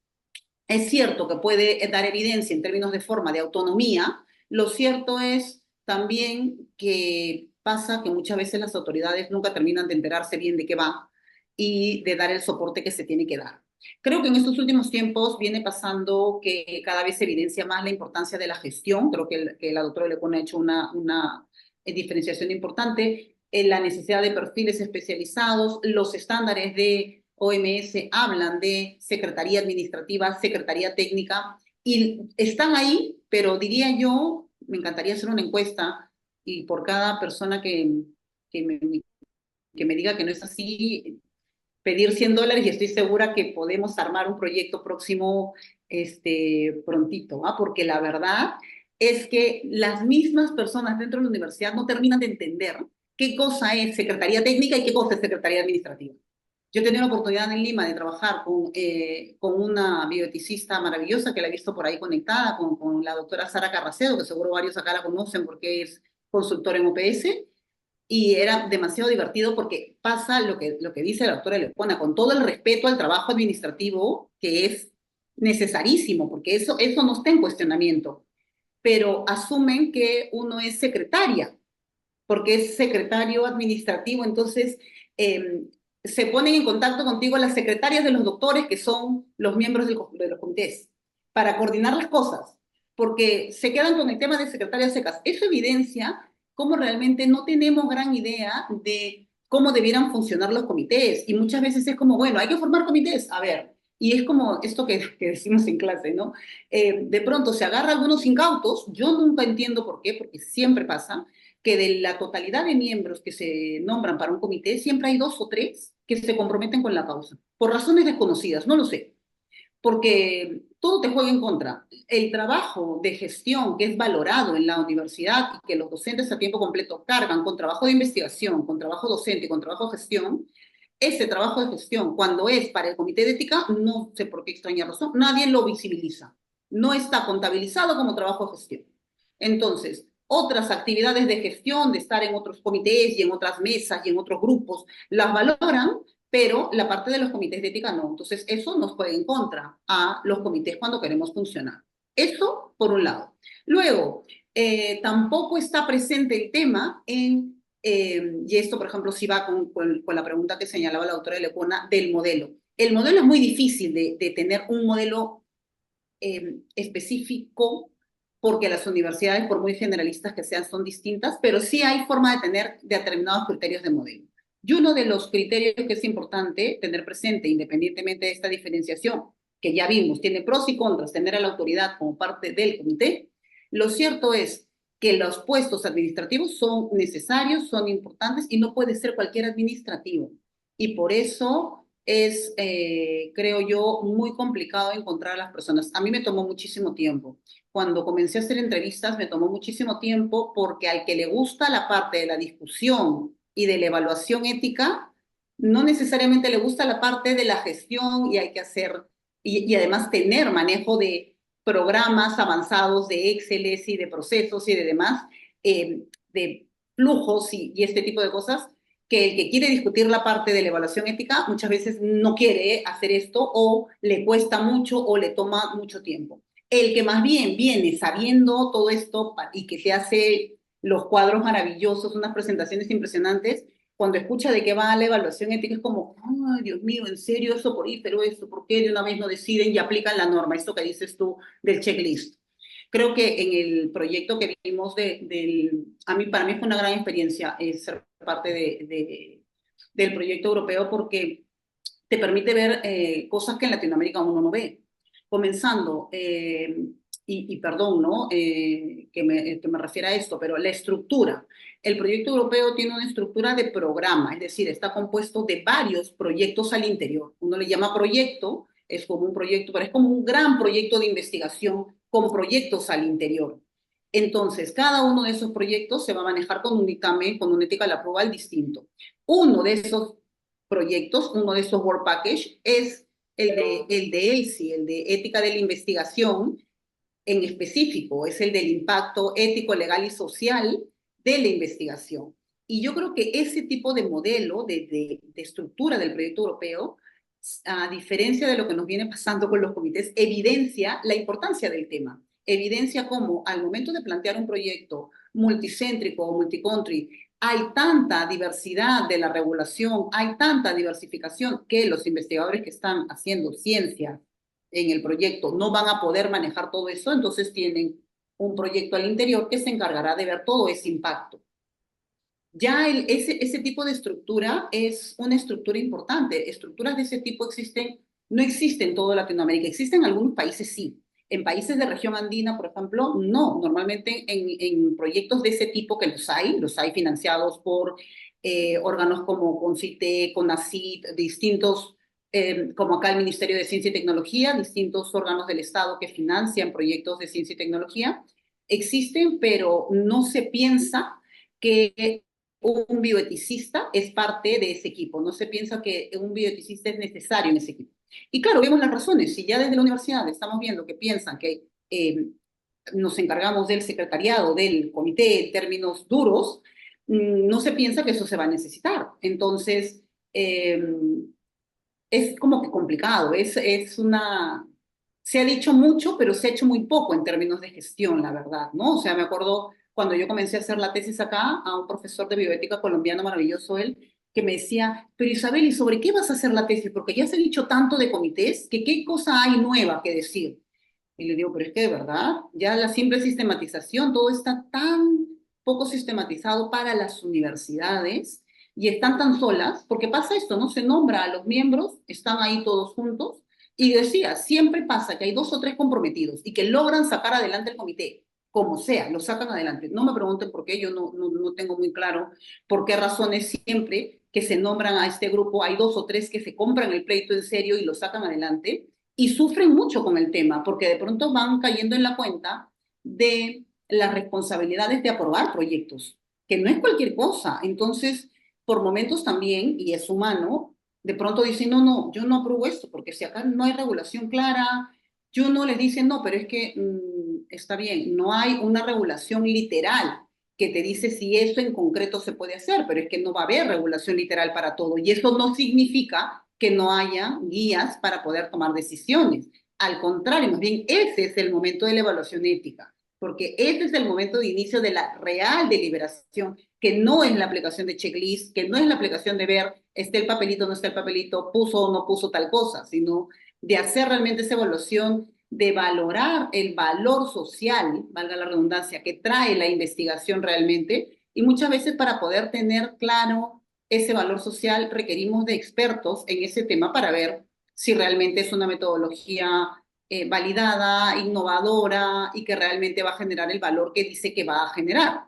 es cierto que puede dar evidencia en términos de forma de autonomía. Lo cierto es también que pasa que muchas veces las autoridades nunca terminan de enterarse bien de qué va y de dar el soporte que se tiene que dar. Creo que en estos últimos tiempos viene pasando que cada vez se evidencia más la importancia de la gestión. Creo que la doctora Lecona ha hecho una diferenciación importante en la necesidad de perfiles especializados, los estándares de OMS hablan de secretaría administrativa, secretaría técnica, y están ahí, pero diría yo, me encantaría hacer una encuesta y por cada persona que me, que me diga que no es así, pedir $100 y estoy segura que podemos armar un proyecto próximo prontito, ¿ah? Porque la verdad es que las mismas personas dentro de la universidad no terminan de entender qué cosa es secretaría técnica y qué cosa es secretaría administrativa. Yo he tenido la oportunidad en Lima de trabajar con una bioeticista maravillosa que la he visto por ahí conectada, con la doctora Sara Carracedo, que seguro varios acá la conocen porque es consultora en OPS, y era demasiado divertido porque pasa lo que dice la doctora Lepona, con todo el respeto al trabajo administrativo, que es necesarísimo, porque eso no está en cuestionamiento, pero asumen que uno es secretaria, porque es secretario administrativo, entonces eh, se ponen en contacto contigo las secretarias de los doctores, que son los miembros de los comités, para coordinar las cosas, porque se quedan con el tema de secretarias secas. Eso evidencia cómo realmente no tenemos gran idea de cómo debieran funcionar los comités, y muchas veces es como, bueno, hay que formar comités, a ver, y es como esto que decimos en clase, ¿no? De pronto se agarra a algunos incautos, yo nunca entiendo por qué, porque siempre pasa, que de la totalidad de miembros que se nombran para un comité, siempre hay 2 o 3 que se comprometen con la causa, por razones desconocidas, no lo sé, porque todo te juega en contra. El trabajo de gestión que es valorado en la universidad y que los docentes a tiempo completo cargan con trabajo de investigación, con trabajo docente y con trabajo de gestión, ese trabajo de gestión, cuando es para el comité de ética, no sé por qué extraña razón, nadie lo visibiliza. No está contabilizado como trabajo de gestión. Entonces, otras actividades de gestión, de estar en otros comités y en otras mesas y en otros grupos, las valoran, pero la parte de los comités de ética no. Entonces, eso nos juega en contra a los comités cuando queremos funcionar. Eso por un lado. Luego, tampoco está presente el tema y esto, por ejemplo, sí va con la pregunta que señalaba la doctora Lepona del modelo. El modelo es muy difícil de tener un modelo específico porque las universidades, por muy generalistas que sean, son distintas, pero sí hay forma de tener determinados criterios de modelo. Y uno de los criterios que es importante tener presente, independientemente de esta diferenciación, que ya vimos, tiene pros y contras, tener a la autoridad como parte del comité, lo cierto es que los puestos administrativos son necesarios, son importantes y no puede ser cualquier administrativo. Y por eso es, creo yo, muy complicado encontrar a las personas. A mí me tomó muchísimo tiempo. Cuando comencé a hacer entrevistas me tomó muchísimo tiempo porque al que le gusta la parte de la discusión y de la evaluación ética, no necesariamente le gusta la parte de la gestión y hay que hacer, y además tener manejo de programas avanzados de Excel y de procesos y de demás, de flujos y este tipo de cosas, que el que quiere discutir la parte de la evaluación ética muchas veces no quiere hacer esto o le cuesta mucho o le toma mucho tiempo. El que más bien viene sabiendo todo esto y que se hace los cuadros maravillosos, unas presentaciones impresionantes, cuando escucha de qué va la evaluación ética es como, ay, Dios mío, ¿en serio eso por ahí? Pero eso, ¿por qué de una vez no deciden y aplican la norma? Esto que dices tú del checklist. Creo que en el proyecto que vimos para mí fue una gran experiencia ser parte del proyecto europeo porque te permite ver cosas que en Latinoamérica uno no ve. Comenzando, y perdón, ¿no? Que me refiera a esto, pero la estructura. El proyecto europeo tiene una estructura de programa, es decir, está compuesto de varios proyectos al interior. Uno le llama proyecto, es como un proyecto, pero es como un gran proyecto de investigación con proyectos al interior. Entonces, cada uno de esos proyectos se va a manejar con un dictamen, con una ética de la prueba distinto. Uno de esos proyectos, uno de esos Work Package es el de ELSI, el de ética de la investigación en específico, es el del impacto ético, legal y social de la investigación. Y yo creo que ese tipo de modelo de estructura del proyecto europeo, a diferencia de lo que nos viene pasando con los comités, evidencia la importancia del tema. Evidencia cómo al momento de plantear un proyecto multicéntrico o multicountry, hay tanta diversidad de la regulación, hay tanta diversificación que los investigadores que están haciendo ciencia en el proyecto no van a poder manejar todo eso, entonces tienen un proyecto al interior que se encargará de ver todo ese impacto. Ya ese tipo de estructura es una estructura importante. Estructuras de ese tipo no existen en toda Latinoamérica, existen en algunos países sí. En países de región andina, por ejemplo, no. Normalmente en proyectos de ese tipo que los hay financiados por órganos como CONCITE, CONACYT, distintos, como acá el Ministerio de Ciencia y Tecnología, distintos órganos del Estado que financian proyectos de ciencia y tecnología. Existen, pero no se piensa que un bioeticista es parte de ese equipo. No se piensa que un bioeticista es necesario en ese equipo. Y claro, vemos las razones. Si ya desde la universidad estamos viendo que piensan que nos encargamos del secretariado, del comité en términos duros, no se piensa que eso se va a necesitar. Entonces, es como que complicado. Se ha dicho mucho, pero se ha hecho muy poco en términos de gestión, la verdad, ¿no? O sea, me acuerdo cuando yo comencé a hacer la tesis acá, a un profesor de bioética colombiano, maravilloso él, que me decía, pero Isabel, ¿y sobre qué vas a hacer la tesis? Porque ya se ha dicho tanto de comités, que qué cosa hay nueva que decir. Y le digo, pero es que de verdad, ya la simple sistematización, todo está tan poco sistematizado para las universidades y están tan solas, porque pasa esto, ¿no? Se nombra a los miembros, están ahí todos juntos, y decía, siempre pasa que hay dos o tres comprometidos y que logran sacar adelante el comité, como sea, lo sacan adelante. No me pregunten por qué, yo no tengo muy claro por qué razones siempre que se nombran a este grupo, hay dos o tres que se compran el pleito en serio y lo sacan adelante, y sufren mucho con el tema, porque de pronto van cayendo en la cuenta de las responsabilidades de aprobar proyectos, que no es cualquier cosa. Entonces, por momentos también, y es humano, de pronto dicen, no, yo no apruebo esto, porque si acá no hay regulación clara, yo no les dicen, no, pero es que está bien, no hay una regulación literal que te dice si eso en concreto se puede hacer, pero es que no va a haber regulación literal para todo. Y eso no significa que no haya guías para poder tomar decisiones. Al contrario, más bien ese es el momento de la evaluación ética, porque ese es el momento de inicio de la real deliberación, que no es la aplicación de checklist, que no es la aplicación de ver, está el papelito, no está el papelito, puso o no puso tal cosa, sino de hacer realmente esa evaluación, de valorar el valor social, valga la redundancia, que trae la investigación realmente, y muchas veces para poder tener claro ese valor social requerimos de expertos en ese tema para ver si realmente es una metodología validada, innovadora y que realmente va a generar el valor que dice que va a generar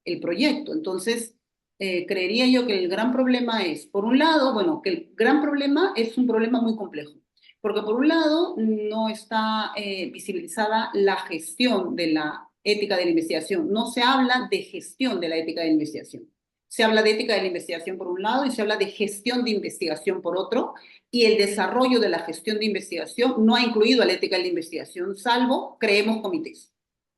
el proyecto. Entonces, creería yo que el gran problema es, por un lado, bueno, que el gran problema es un problema muy complejo, porque por un lado no está visibilizada la gestión de la ética de la investigación, no se habla de gestión de la ética de la investigación. Se habla de ética de la investigación por un lado y se habla de gestión de investigación por otro, y el desarrollo de la gestión de investigación no ha incluido a la ética de la investigación, salvo creemos comités.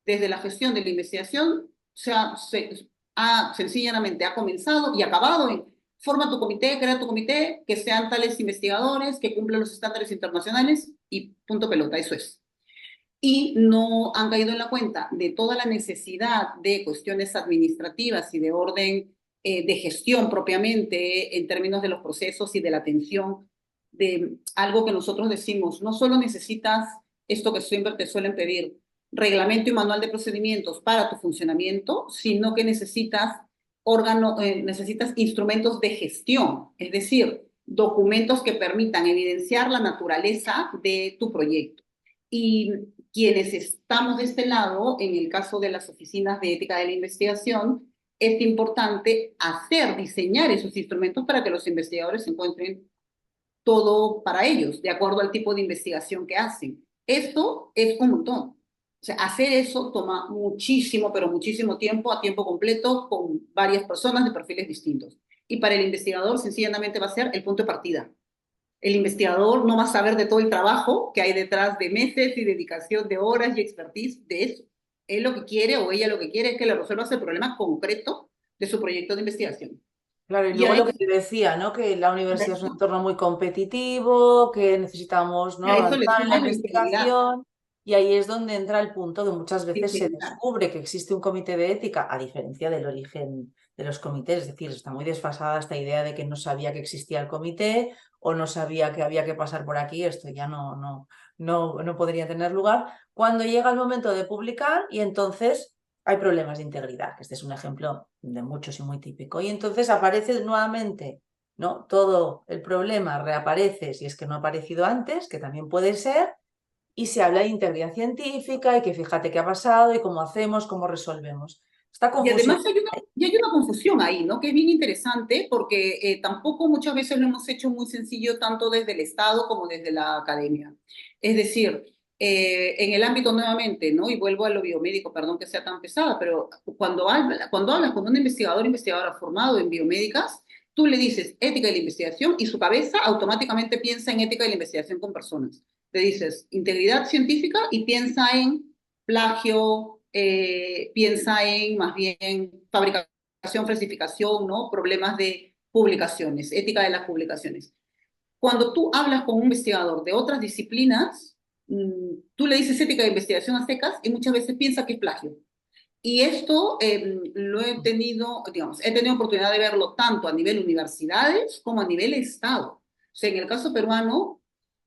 Desde la gestión de la investigación sencillamente ha comenzado y acabado en forma tu comité, crea tu comité, que sean tales investigadores, que cumplan los estándares internacionales y punto pelota, eso es. Y no han caído en la cuenta de toda la necesidad de cuestiones administrativas y de orden de gestión propiamente en términos de los procesos y de la atención, de algo que nosotros decimos, no solo necesitas esto que siempre te suelen pedir, reglamento y manual de procedimientos para tu funcionamiento, sino que necesitas instrumentos de gestión, es decir, documentos que permitan evidenciar la naturaleza de tu proyecto. Y quienes estamos de este lado, en el caso de las oficinas de ética de la investigación, es importante diseñar esos instrumentos para que los investigadores encuentren todo para ellos, de acuerdo al tipo de investigación que hacen. Esto es un montón. O sea, hacer eso toma muchísimo, pero muchísimo tiempo, a tiempo completo, con varias personas de perfiles distintos. Y para el investigador, sencillamente va a ser el punto de partida. El investigador no va a saber de todo el trabajo que hay detrás de meses y dedicación de horas y expertise de eso. Él lo que quiere o ella lo que quiere es que le resuelvas el problema concreto de su proyecto de investigación. Claro, y Y luego ahí lo que te decía, ¿no? Que la universidad es un entorno muy competitivo, que necesitamos, ¿no? a eso le avanzar en la suma la integridad. investigación, y ahí es donde entra el punto que muchas veces se Integridad. descubre que existe un comité de ética, a diferencia del origen de los comités, es decir, está muy desfasada esta idea de que no sabía que existía el comité o no sabía que había que pasar por aquí, esto ya no podría tener lugar, cuando llega el momento de publicar y entonces hay problemas de integridad, que este es un ejemplo de muchos y muy típico. Y entonces aparece nuevamente, ¿no? Todo el problema reaparece si es que no ha aparecido antes, que también puede ser, y se habla de integridad científica y que fíjate qué ha pasado y cómo hacemos, cómo resolvemos. Esta Y confusión. además hay una confusión ahí, ¿no? Que es bien interesante porque tampoco muchas veces lo hemos hecho muy sencillo tanto desde el Estado como desde la academia. Es decir, en el ámbito nuevamente, ¿no? Y vuelvo a lo biomédico, perdón que sea tan pesada, pero cuando hablas con un investigador, investigadora formado en biomédicas, tú le dices ética de la investigación y su cabeza automáticamente piensa en ética de la investigación con personas. Le dices integridad científica y piensa en plagio, piensa en más bien fabricación, falsificación, ¿no? Problemas de publicaciones, ética de las publicaciones. Cuando tú hablas con un investigador de otras disciplinas, tú le dices ética de investigación a secas y muchas veces piensa que es plagio. Y esto lo he tenido, digamos, he tenido oportunidad de verlo tanto a nivel universidades como a nivel Estado. O sea, en el caso peruano,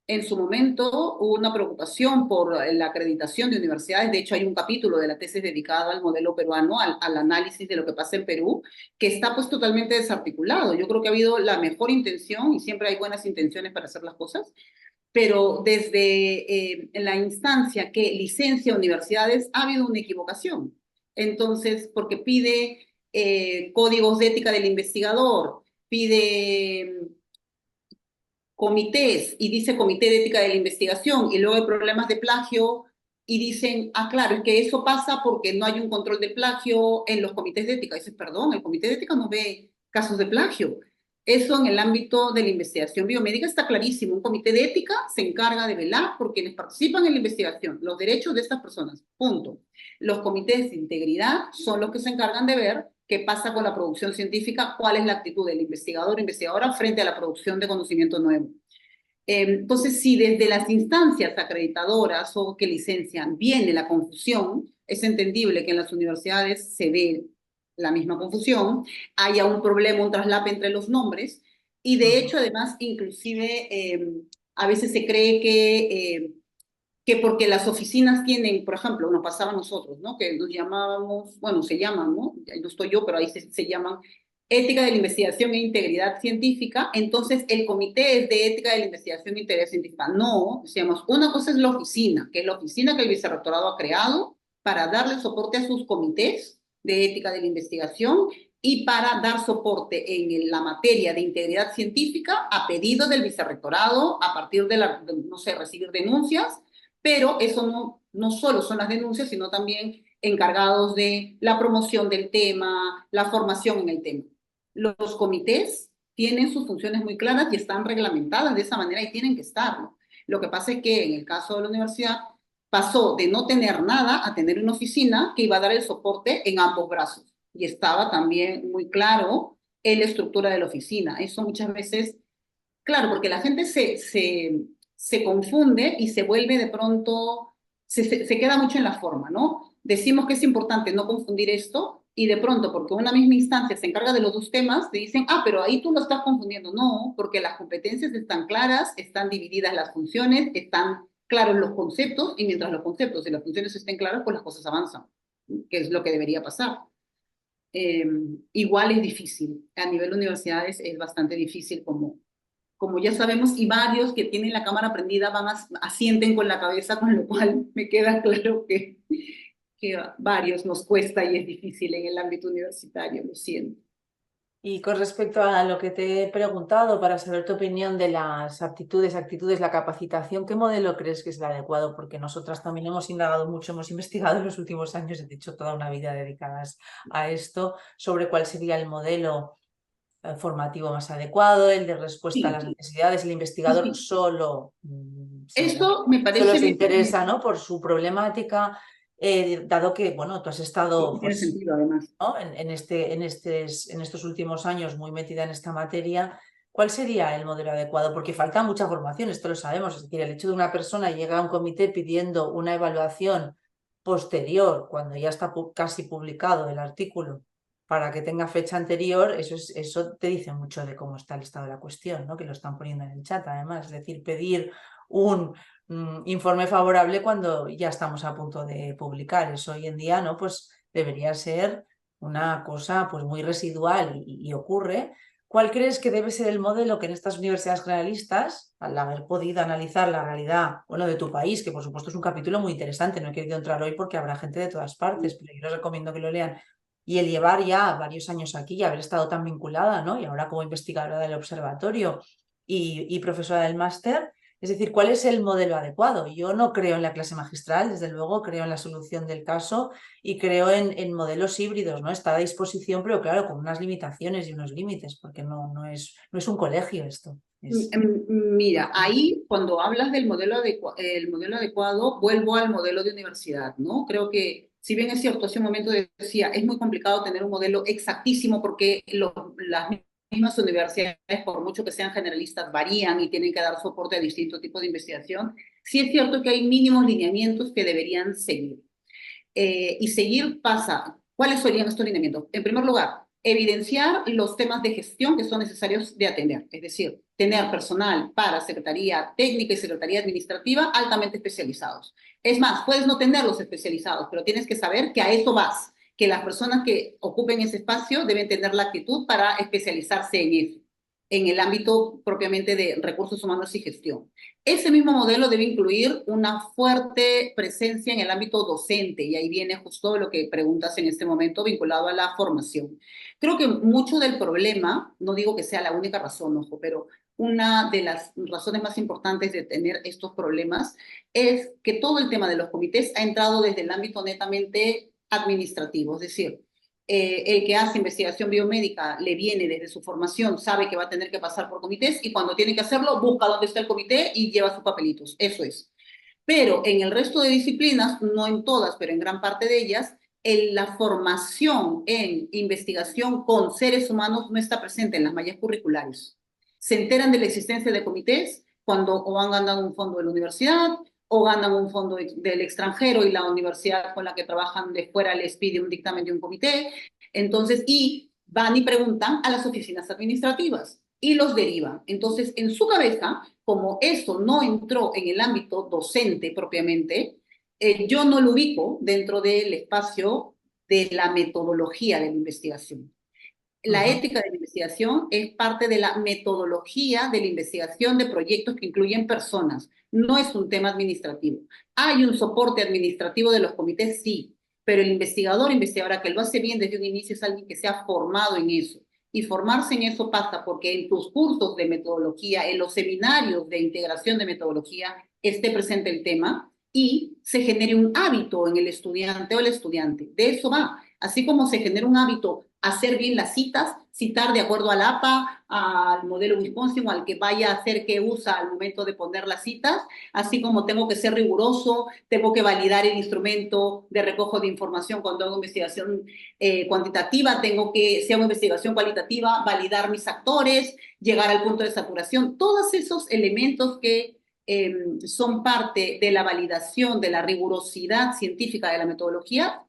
en su momento hubo una preocupación por la acreditación de universidades. De hecho, hay un capítulo de la tesis dedicado al modelo peruano, al análisis de lo que pasa en Perú, que está pues totalmente desarticulado. Yo creo que ha habido la mejor intención y siempre hay buenas intenciones para hacer las cosas, pero desde la instancia que licencia universidades ha habido una equivocación. Entonces, porque pide códigos de ética del investigador, pide comités y dice Comité de Ética de la Investigación y luego hay problemas de plagio y dicen, ah, claro, es que eso pasa porque no hay un control de plagio en los comités de ética. Y dices, perdón, el comité de ética no ve casos de plagio. Eso en el ámbito de la investigación biomédica está clarísimo. Un comité de ética se encarga de velar por quienes participan en la investigación, los derechos de estas personas. Punto. Los comités de integridad son los que se encargan de ver qué pasa con la producción científica, cuál es la actitud del investigador o investigadora frente a la producción de conocimiento nuevo. Entonces, si desde las instancias acreditadoras o que licencian viene la confusión, es entendible que en las universidades se ve la misma confusión, haya un problema, un traslape entre los nombres, y de hecho, además, inclusive, a veces se cree que porque las oficinas tienen, por ejemplo, nos pasaba a nosotros, ¿no? Que nos llamábamos, bueno, se llaman, ¿no? No estoy yo, pero ahí se llaman ética de la investigación e integridad científica, entonces el comité es de ética de la investigación e integridad científica. No, decíamos, una cosa es la oficina, que es la oficina que el vicerrectorado ha creado para darle soporte a sus comités de ética de la investigación y para dar soporte en la materia de integridad científica a pedido del vicerrectorado a partir no sé, recibir denuncias, pero eso no solo son las denuncias, sino también encargados de la promoción del tema, la formación en el tema. Los comités tienen sus funciones muy claras y están reglamentadas de esa manera y tienen que estarlo. Lo que pasa es que en el caso de la universidad pasó de no tener nada a tener una oficina que iba a dar el soporte en ambos brazos. Y estaba también muy claro en la estructura de la oficina. Eso muchas veces, claro, porque la gente se confunde y se vuelve de pronto, se queda mucho en la forma, ¿no? Decimos que es importante no confundir esto y de pronto, porque una misma instancia se encarga de los dos temas, te dicen, ah, pero ahí tú lo estás confundiendo. No, porque las competencias están claras, están divididas las funciones, están claros los conceptos y mientras los conceptos y las funciones estén claras, pues las cosas avanzan, que es lo que debería pasar. Eh, Igual es difícil, a nivel de universidades es bastante difícil como ya sabemos, y varios que tienen la cámara prendida asienten con la cabeza, con lo cual me queda claro que a varios nos cuesta y es difícil en el ámbito universitario, lo siento. Y con respecto a lo que te he preguntado para saber tu opinión de las aptitudes, actitudes, la capacitación, ¿qué modelo crees que es el adecuado? Porque nosotras también hemos indagado mucho, hemos investigado en los últimos años, he hecho toda una vida dedicadas a esto, sobre cuál sería el modelo formativo más adecuado, el de respuesta a Sí, las necesidades. El sí, investigador sí. solo, Esto me solo parece se bien, interesa, ¿no? Por su problemática, dado que, bueno, tú has estado, tiene pues, sentido además. ¿no? En estos últimos años muy metida en esta materia, ¿cuál sería el modelo adecuado? Porque falta mucha formación, esto lo sabemos. Es decir, el hecho de una persona llega a un comité pidiendo una evaluación posterior, cuando ya está casi publicado el artículo, para que tenga fecha anterior, eso te dice mucho de cómo está el estado de la cuestión, ¿no? Que lo están poniendo en el chat, además. Es decir, pedir un informe favorable cuando ya estamos a punto de publicar. Eso hoy en día, ¿no? Pues debería ser una cosa pues muy residual y ocurre. ¿Cuál crees que debe ser el modelo que en estas universidades generalistas, al haber podido analizar la realidad, bueno, de tu país, que por supuesto es un capítulo muy interesante, no he querido entrar hoy porque habrá gente de todas partes, pero yo les recomiendo que lo lean, y el llevar ya varios años aquí y haber estado tan vinculada, ¿no? Y ahora como investigadora del observatorio y profesora del máster, es decir, ¿cuál es el modelo adecuado? Yo no creo en la clase magistral, desde luego, creo en la solución del caso y creo en modelos híbridos, ¿no? Está a disposición, pero claro, con unas limitaciones y unos límites, porque no es un colegio esto. Mira, ahí cuando hablas del el modelo adecuado, vuelvo al modelo de universidad, ¿no? Creo que, si bien es cierto, hace un momento decía, es muy complicado tener un modelo exactísimo porque las mismas universidades, por mucho que sean generalistas, varían y tienen que dar soporte a distintos tipos de investigación. Sí es cierto que hay mínimos lineamientos que deberían seguir. Y seguir pasa, ¿cuáles serían estos lineamientos? En primer lugar, evidenciar los temas de gestión que son necesarios de atender, es decir, tener personal para secretaría técnica y secretaría administrativa altamente especializados. Es más, puedes no tenerlos especializados, pero tienes que saber que a eso vas, que las personas que ocupen ese espacio deben tener la actitud para especializarse en eso, en el ámbito propiamente de recursos humanos y gestión. Ese mismo modelo debe incluir una fuerte presencia en el ámbito docente, y ahí viene justo lo que preguntas en este momento vinculado a la formación. Creo que mucho del problema, no digo que sea la única razón, ojo, pero una de las razones más importantes de tener estos problemas es que todo el tema de los comités ha entrado desde el ámbito netamente administrativo, es decir, el que hace investigación biomédica le viene desde su formación, sabe que va a tener que pasar por comités y cuando tiene que hacerlo busca dónde está el comité y lleva sus papelitos. Eso es. Pero en el resto de disciplinas, no en todas, pero en gran parte de ellas, la formación en investigación con seres humanos no está presente en las mallas curriculares. Se enteran de la existencia de comités cuando o han ganado un fondo de la universidad o ganan un fondo del extranjero y la universidad con la que trabajan de fuera les pide un dictamen de un comité. Entonces, y van y preguntan a las oficinas administrativas y los derivan. Entonces, en su cabeza, como eso no entró en el ámbito docente propiamente, yo no lo ubico dentro del espacio de la metodología de la investigación. La ética de la investigación es parte de la metodología de la investigación de proyectos que incluyen personas. No es un tema administrativo. ¿Hay un soporte administrativo de los comités? Sí, pero el investigador, investigadora que lo hace bien desde un inicio es alguien que se ha formado en eso. Y formarse en eso pasa porque en tus cursos de metodología, en los seminarios de integración de metodología, esté presente el tema y se genere un hábito en el estudiante o el estudiante. De eso va. Así como se genera un hábito hacer bien las citas, citar de acuerdo al APA, al modelo Wisconsin o al que vaya a hacer que usa al momento de poner las citas, así como tengo que ser riguroso, tengo que validar el instrumento de recojo de información cuando hago investigación cuantitativa, tengo que, si hago investigación cualitativa, validar mis actores, llegar al punto de saturación, todos esos elementos que son parte de la validación, de la rigurosidad científica de la metodología,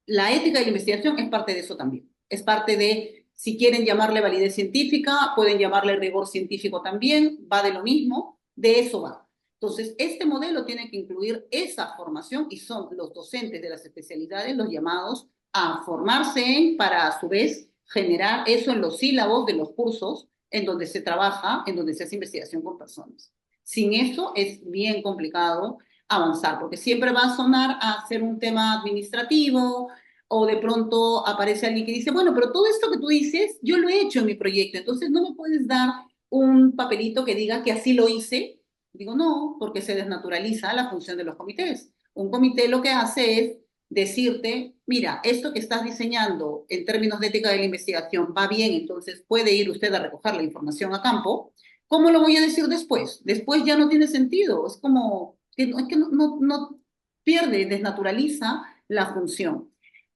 la ética de la investigación es parte de eso también. Es parte de, si quieren llamarle validez científica, pueden llamarle rigor científico también, va de lo mismo, de eso va. Entonces, este modelo tiene que incluir esa formación y son los docentes de las especialidades los llamados a formarse para a su vez generar eso en los sílabos de los cursos en donde se trabaja, en donde se hace investigación con personas. Sin eso es bien complicado avanzar, porque siempre va a sonar a ser un tema administrativo, o de pronto aparece alguien que dice, bueno, pero todo esto que tú dices, yo lo he hecho en mi proyecto, entonces no me puedes dar un papelito que diga que así lo hice. Digo, no, porque se desnaturaliza la función de los comités. Un comité lo que hace es decirte, mira, esto que estás diseñando en términos de ética de la investigación va bien, entonces puede ir usted a recoger la información a campo. ¿Cómo lo voy a decir después? Después ya no tiene sentido, es como es que no pierde, desnaturaliza la función.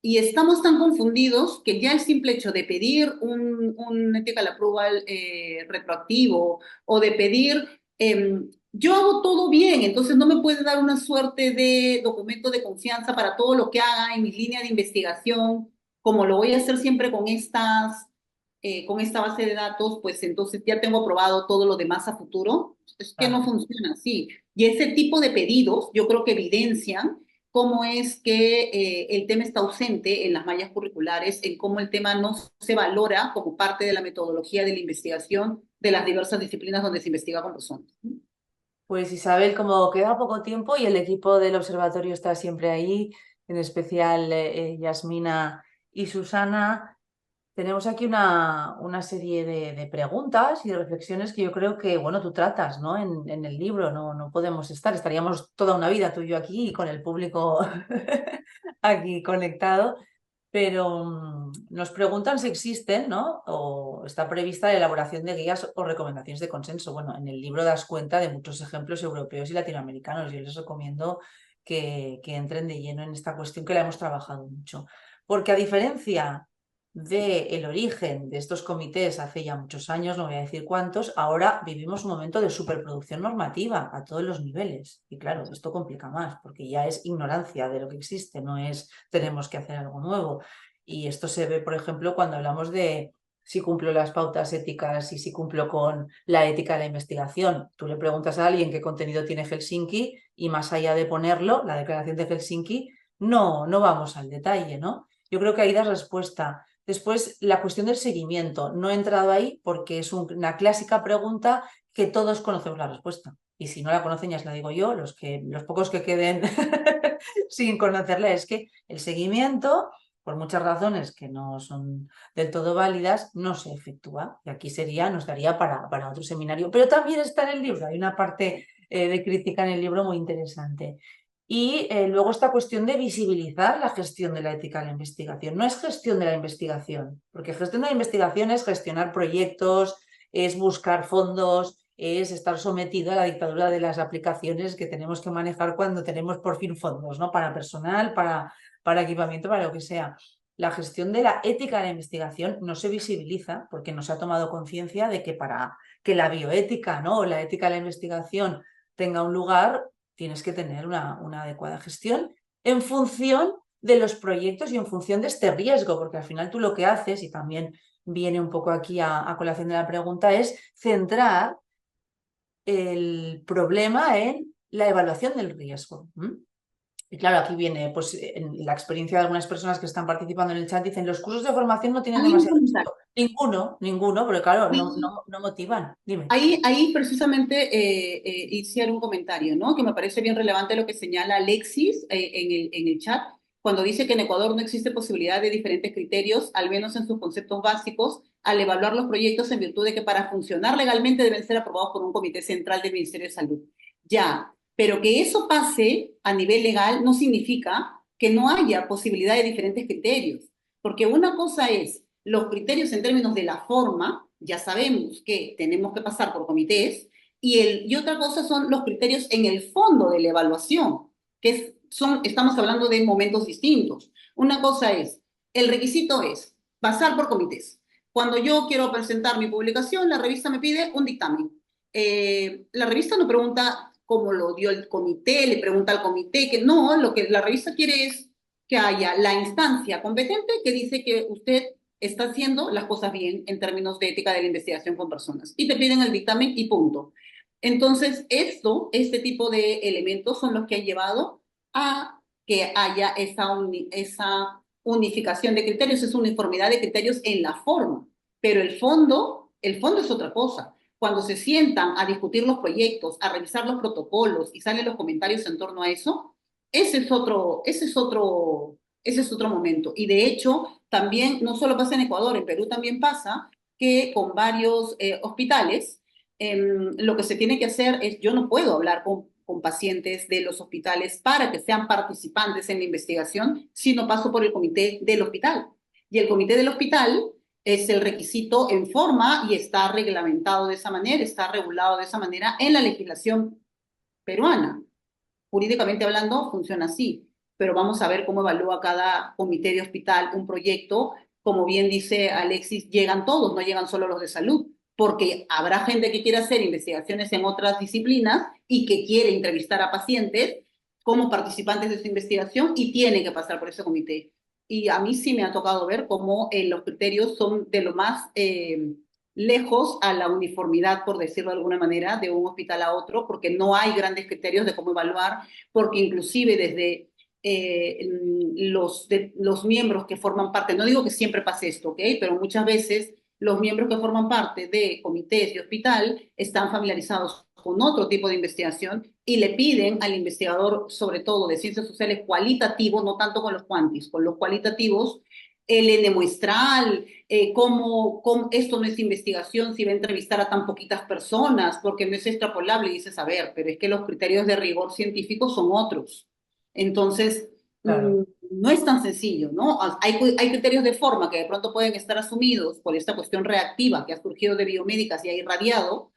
Y estamos tan confundidos que ya el simple hecho de pedir un ethical approval retroactivo o de pedir, yo hago todo bien, entonces no me puede dar una suerte de documento de confianza para todo lo que haga en mi línea de investigación, como lo voy a hacer siempre con esta base de datos, pues entonces ya tengo aprobado todo lo demás a futuro. Es que no Claro. funciona así. Y ese tipo de pedidos yo creo que evidencian cómo es que el tema está ausente en las mallas curriculares, en cómo el tema no se valora como parte de la metodología de la investigación de las diversas disciplinas donde se investiga con personas. Pues Isabel, como queda poco tiempo y el equipo del observatorio está siempre ahí, en especial Yasmina y Susana, tenemos aquí una serie de preguntas y de reflexiones que yo creo que, bueno, tú tratas, ¿no? En el libro, no podemos estaríamos toda una vida tú y yo aquí y con el público aquí conectado, pero nos preguntan si existen, ¿no? O está prevista la elaboración de guías o recomendaciones de consenso. Bueno, en el libro das cuenta de muchos ejemplos europeos y latinoamericanos. Yo les recomiendo que entren de lleno en esta cuestión que la hemos trabajado mucho. Porque a diferencia del origen de estos comités hace ya muchos años, no voy a decir cuántos, ahora vivimos un momento de superproducción normativa a todos los niveles. Y claro, esto complica más, porque ya es ignorancia de lo que existe, no es tenemos que hacer algo nuevo. Y esto se ve, por ejemplo, cuando hablamos de si cumplo las pautas éticas y si cumplo con la ética de la investigación. Tú le preguntas a alguien qué contenido tiene Helsinki y más allá de ponerlo, la declaración de Helsinki, no vamos al detalle, ¿no? Yo creo que ahí das respuesta. Después, la cuestión del seguimiento. No he entrado ahí porque es una clásica pregunta que todos conocemos la respuesta. Y si no la conocen, ya os la digo yo, los pocos que queden sin conocerla, es que el seguimiento, por muchas razones que no son del todo válidas, no se efectúa. Y aquí nos daría para otro seminario. Pero también está en el libro, hay una parte de crítica en el libro muy interesante. Y luego esta cuestión de visibilizar la gestión de la ética de la investigación. No es gestión de la investigación, porque gestión de la investigación es gestionar proyectos, es buscar fondos, es estar sometido a la dictadura de las aplicaciones que tenemos que manejar cuando tenemos por fin fondos, ¿no? Para personal, para equipamiento, para lo que sea. La gestión de la ética de la investigación no se visibiliza porque no se ha tomado conciencia de que para que la bioética, ¿no? O la ética de la investigación tenga un lugar, tienes que tener una adecuada gestión en función de los proyectos y en función de este riesgo, porque al final tú lo que haces, y también viene un poco aquí a colación de la pregunta, es centrar el problema en la evaluación del riesgo. Y claro, aquí viene pues en la experiencia de algunas personas que están participando en el chat, dicen, los cursos de formación no tienen Hay un demasiado comentario. éxito. Ninguno, pero claro, no motivan. Dime. Ahí precisamente hicieron un comentario, ¿no? Que me parece bien relevante lo que señala Alexis en el chat, cuando dice que en Ecuador no existe posibilidad de diferentes criterios, al menos en sus conceptos básicos, al evaluar los proyectos en virtud de que para funcionar legalmente deben ser aprobados por un comité central del Ministerio de Salud. Ya, pero que eso pase a nivel legal no significa que no haya posibilidad de diferentes criterios, porque una cosa es los criterios en términos de la forma, ya sabemos que tenemos que pasar por comités, y otra cosa son los criterios en el fondo de la evaluación, estamos hablando de momentos distintos. Una cosa es, el requisito es pasar por comités. Cuando yo quiero presentar mi publicación, la revista me pide un dictamen. La revista no pregunta cómo lo dio el comité, le pregunta al comité, que no, lo que la revista quiere es que haya la instancia competente que dice que usted está haciendo las cosas bien en términos de ética de la investigación con personas. Y te piden el dictamen y punto. Entonces, este tipo de elementos son los que han llevado a que haya esa unificación de criterios, esa uniformidad de criterios en la forma. Pero el fondo es otra cosa. Cuando se sientan a discutir los proyectos, a revisar los protocolos y salen los comentarios en torno a eso, ese es otro momento. Y de hecho, también, no solo pasa en Ecuador, en Perú también pasa que con varios hospitales, lo que se tiene que hacer es, yo no puedo hablar con pacientes de los hospitales para que sean participantes en la investigación si no paso por el comité del hospital. Y el comité del hospital es el requisito en forma y está reglamentado de esa manera, está regulado de esa manera en la legislación peruana. Jurídicamente hablando, funciona así, pero vamos a ver cómo evalúa cada comité de hospital un proyecto. Como bien dice Alexis, llegan todos, no llegan solo los de salud, porque habrá gente que quiere hacer investigaciones en otras disciplinas y que quiere entrevistar a pacientes como participantes de su investigación y tiene que pasar por ese comité. Y a mí sí me ha tocado ver cómo los criterios son de lo más lejos a la uniformidad, por decirlo de alguna manera, de un hospital a otro, porque no hay grandes criterios de cómo evaluar, porque inclusive desde los miembros que forman parte, no digo que siempre pase esto, ¿ok? Pero muchas veces los miembros que forman parte de comités de hospital están familiarizados con otro tipo de investigación y le piden al investigador, sobre todo de ciencias sociales cualitativos, no tanto con los cuantis, con los cualitativos, el N muestral, cómo esto no es investigación si va a entrevistar a tan poquitas personas, porque no es extrapolable, y dices, a ver, pero es que los criterios de rigor científico son otros. Entonces, Claro. no es tan sencillo, ¿no? Hay criterios de forma que de pronto pueden estar asumidos por esta cuestión reactiva que ha surgido de biomédicas y ha irradiado,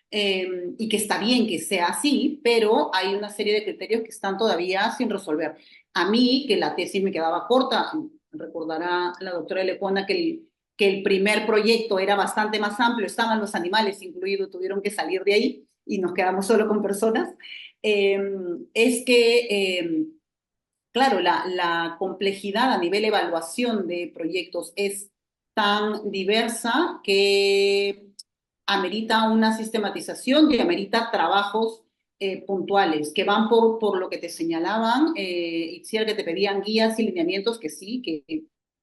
y que está bien que sea así, pero hay una serie de criterios que están todavía sin resolver. A mí, que la tesis me quedaba corta, recordará la doctora Lecuona que el primer proyecto era bastante más amplio, estaban los animales incluidos, tuvieron que salir de ahí y nos quedamos solo con personas, eh, es que, claro, la complejidad a nivel evaluación de proyectos es tan diversa que amerita una sistematización y amerita trabajos puntuales que van por lo que te señalaban, Itziar, que te pedían guías y lineamientos, que sí, que,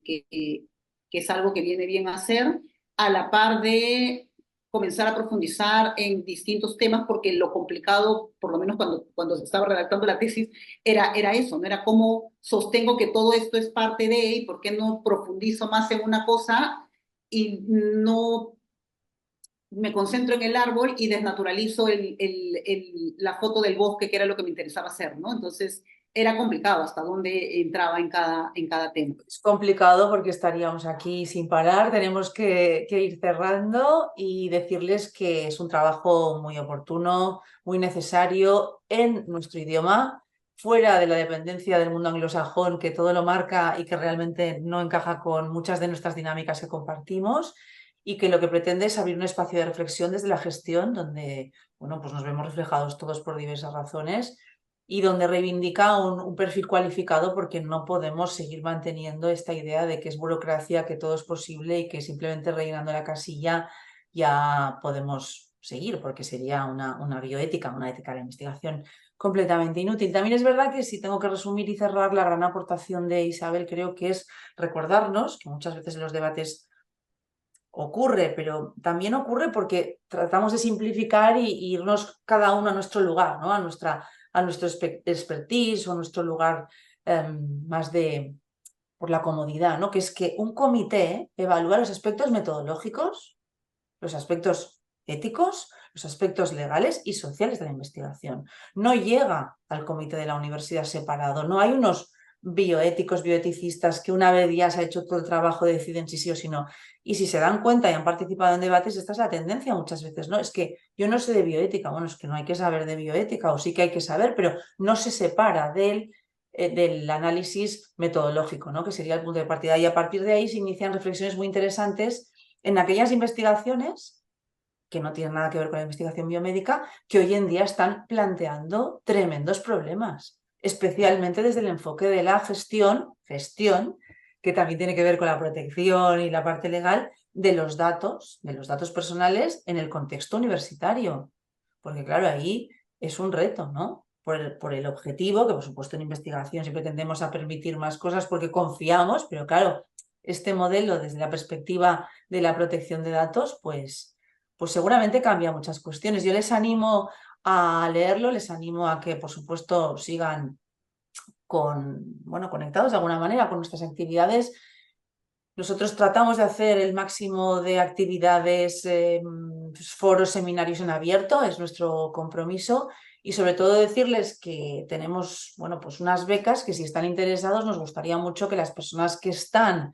que es algo que viene bien a hacer, a la par de comenzar a profundizar en distintos temas, porque lo complicado, por lo menos cuando se estaba redactando la tesis, era eso, ¿no? Era cómo sostengo que todo esto es parte de, y por qué no profundizo más en una cosa y no me concentro en el árbol y desnaturalizo la foto del bosque, que era lo que me interesaba hacer, ¿no? Entonces era complicado hasta dónde entraba en cada tema. Es complicado porque estaríamos aquí sin parar, tenemos que ir cerrando y decirles que es un trabajo muy oportuno, muy necesario en nuestro idioma, fuera de la dependencia del mundo anglosajón que todo lo marca y que realmente no encaja con muchas de nuestras dinámicas que compartimos y que lo que pretende es abrir un espacio de reflexión desde la gestión donde, bueno, pues nos vemos reflejados todos por diversas razones y donde reivindica un perfil cualificado porque no podemos seguir manteniendo esta idea de que es burocracia, que todo es posible y que simplemente rellenando la casilla ya podemos seguir, porque sería una bioética, una ética de la investigación completamente inútil. También es verdad que si tengo que resumir y cerrar, la gran aportación de Isabel creo que es recordarnos que muchas veces en los debates ocurre, pero también ocurre porque tratamos de simplificar y irnos cada uno a nuestro lugar, ¿no? A nuestro expertise o a nuestro lugar más de por la comodidad, ¿no? Que es que un comité evalúa los aspectos metodológicos, los aspectos éticos, los aspectos legales y sociales de la investigación. No llega al comité de la universidad separado, no hay unos bioéticos, bioeticistas que una vez ya se ha hecho todo el trabajo deciden si sí o si no. Y si se dan cuenta y han participado en debates, esta es la tendencia muchas veces, ¿no? Es que yo no sé de bioética, bueno, es que no hay que saber de bioética o sí que hay que saber, pero no se separa del análisis metodológico, ¿no? Que sería el punto de partida. Y a partir de ahí se inician reflexiones muy interesantes en aquellas investigaciones que no tienen nada que ver con la investigación biomédica, que hoy en día están planteando tremendos problemas, especialmente desde el enfoque de la gestión, que también tiene que ver con la protección y la parte legal de los datos personales en el contexto universitario. Porque claro, ahí es un reto, ¿no? Por el objetivo, que por supuesto en investigación siempre tendemos a permitir más cosas porque confiamos, pero claro, este modelo desde la perspectiva de la protección de datos, pues seguramente cambia muchas cuestiones. Yo les animo a leerlo, les animo a que por supuesto sigan bueno, conectados de alguna manera con nuestras actividades. Nosotros tratamos de hacer el máximo de actividades, foros, seminarios en abierto, es nuestro compromiso. Y sobre todo decirles que tenemos, bueno, pues unas becas que si están interesados nos gustaría mucho que las personas que están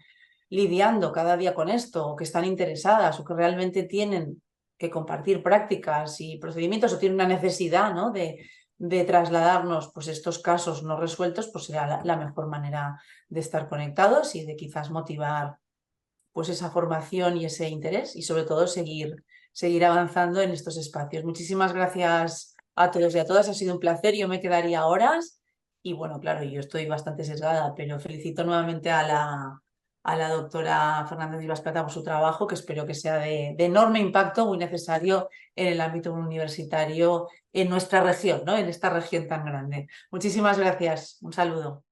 lidiando cada día con esto, o que están interesadas o que realmente tienen que compartir prácticas y procedimientos o tienen una necesidad, ¿no? de trasladarnos pues, estos casos no resueltos, pues será la mejor manera de estar conectados y de quizás motivar pues esa formación y ese interés y sobre todo seguir avanzando en estos espacios. Muchísimas gracias a todos y a todas, ha sido un placer, yo me quedaría horas y bueno, claro, yo estoy bastante sesgada, pero felicito nuevamente a la doctora Fernández Vivas Plata por su trabajo, que espero que sea de enorme impacto, muy necesario en el ámbito universitario en nuestra región, ¿no? En esta región tan grande. Muchísimas gracias, un saludo.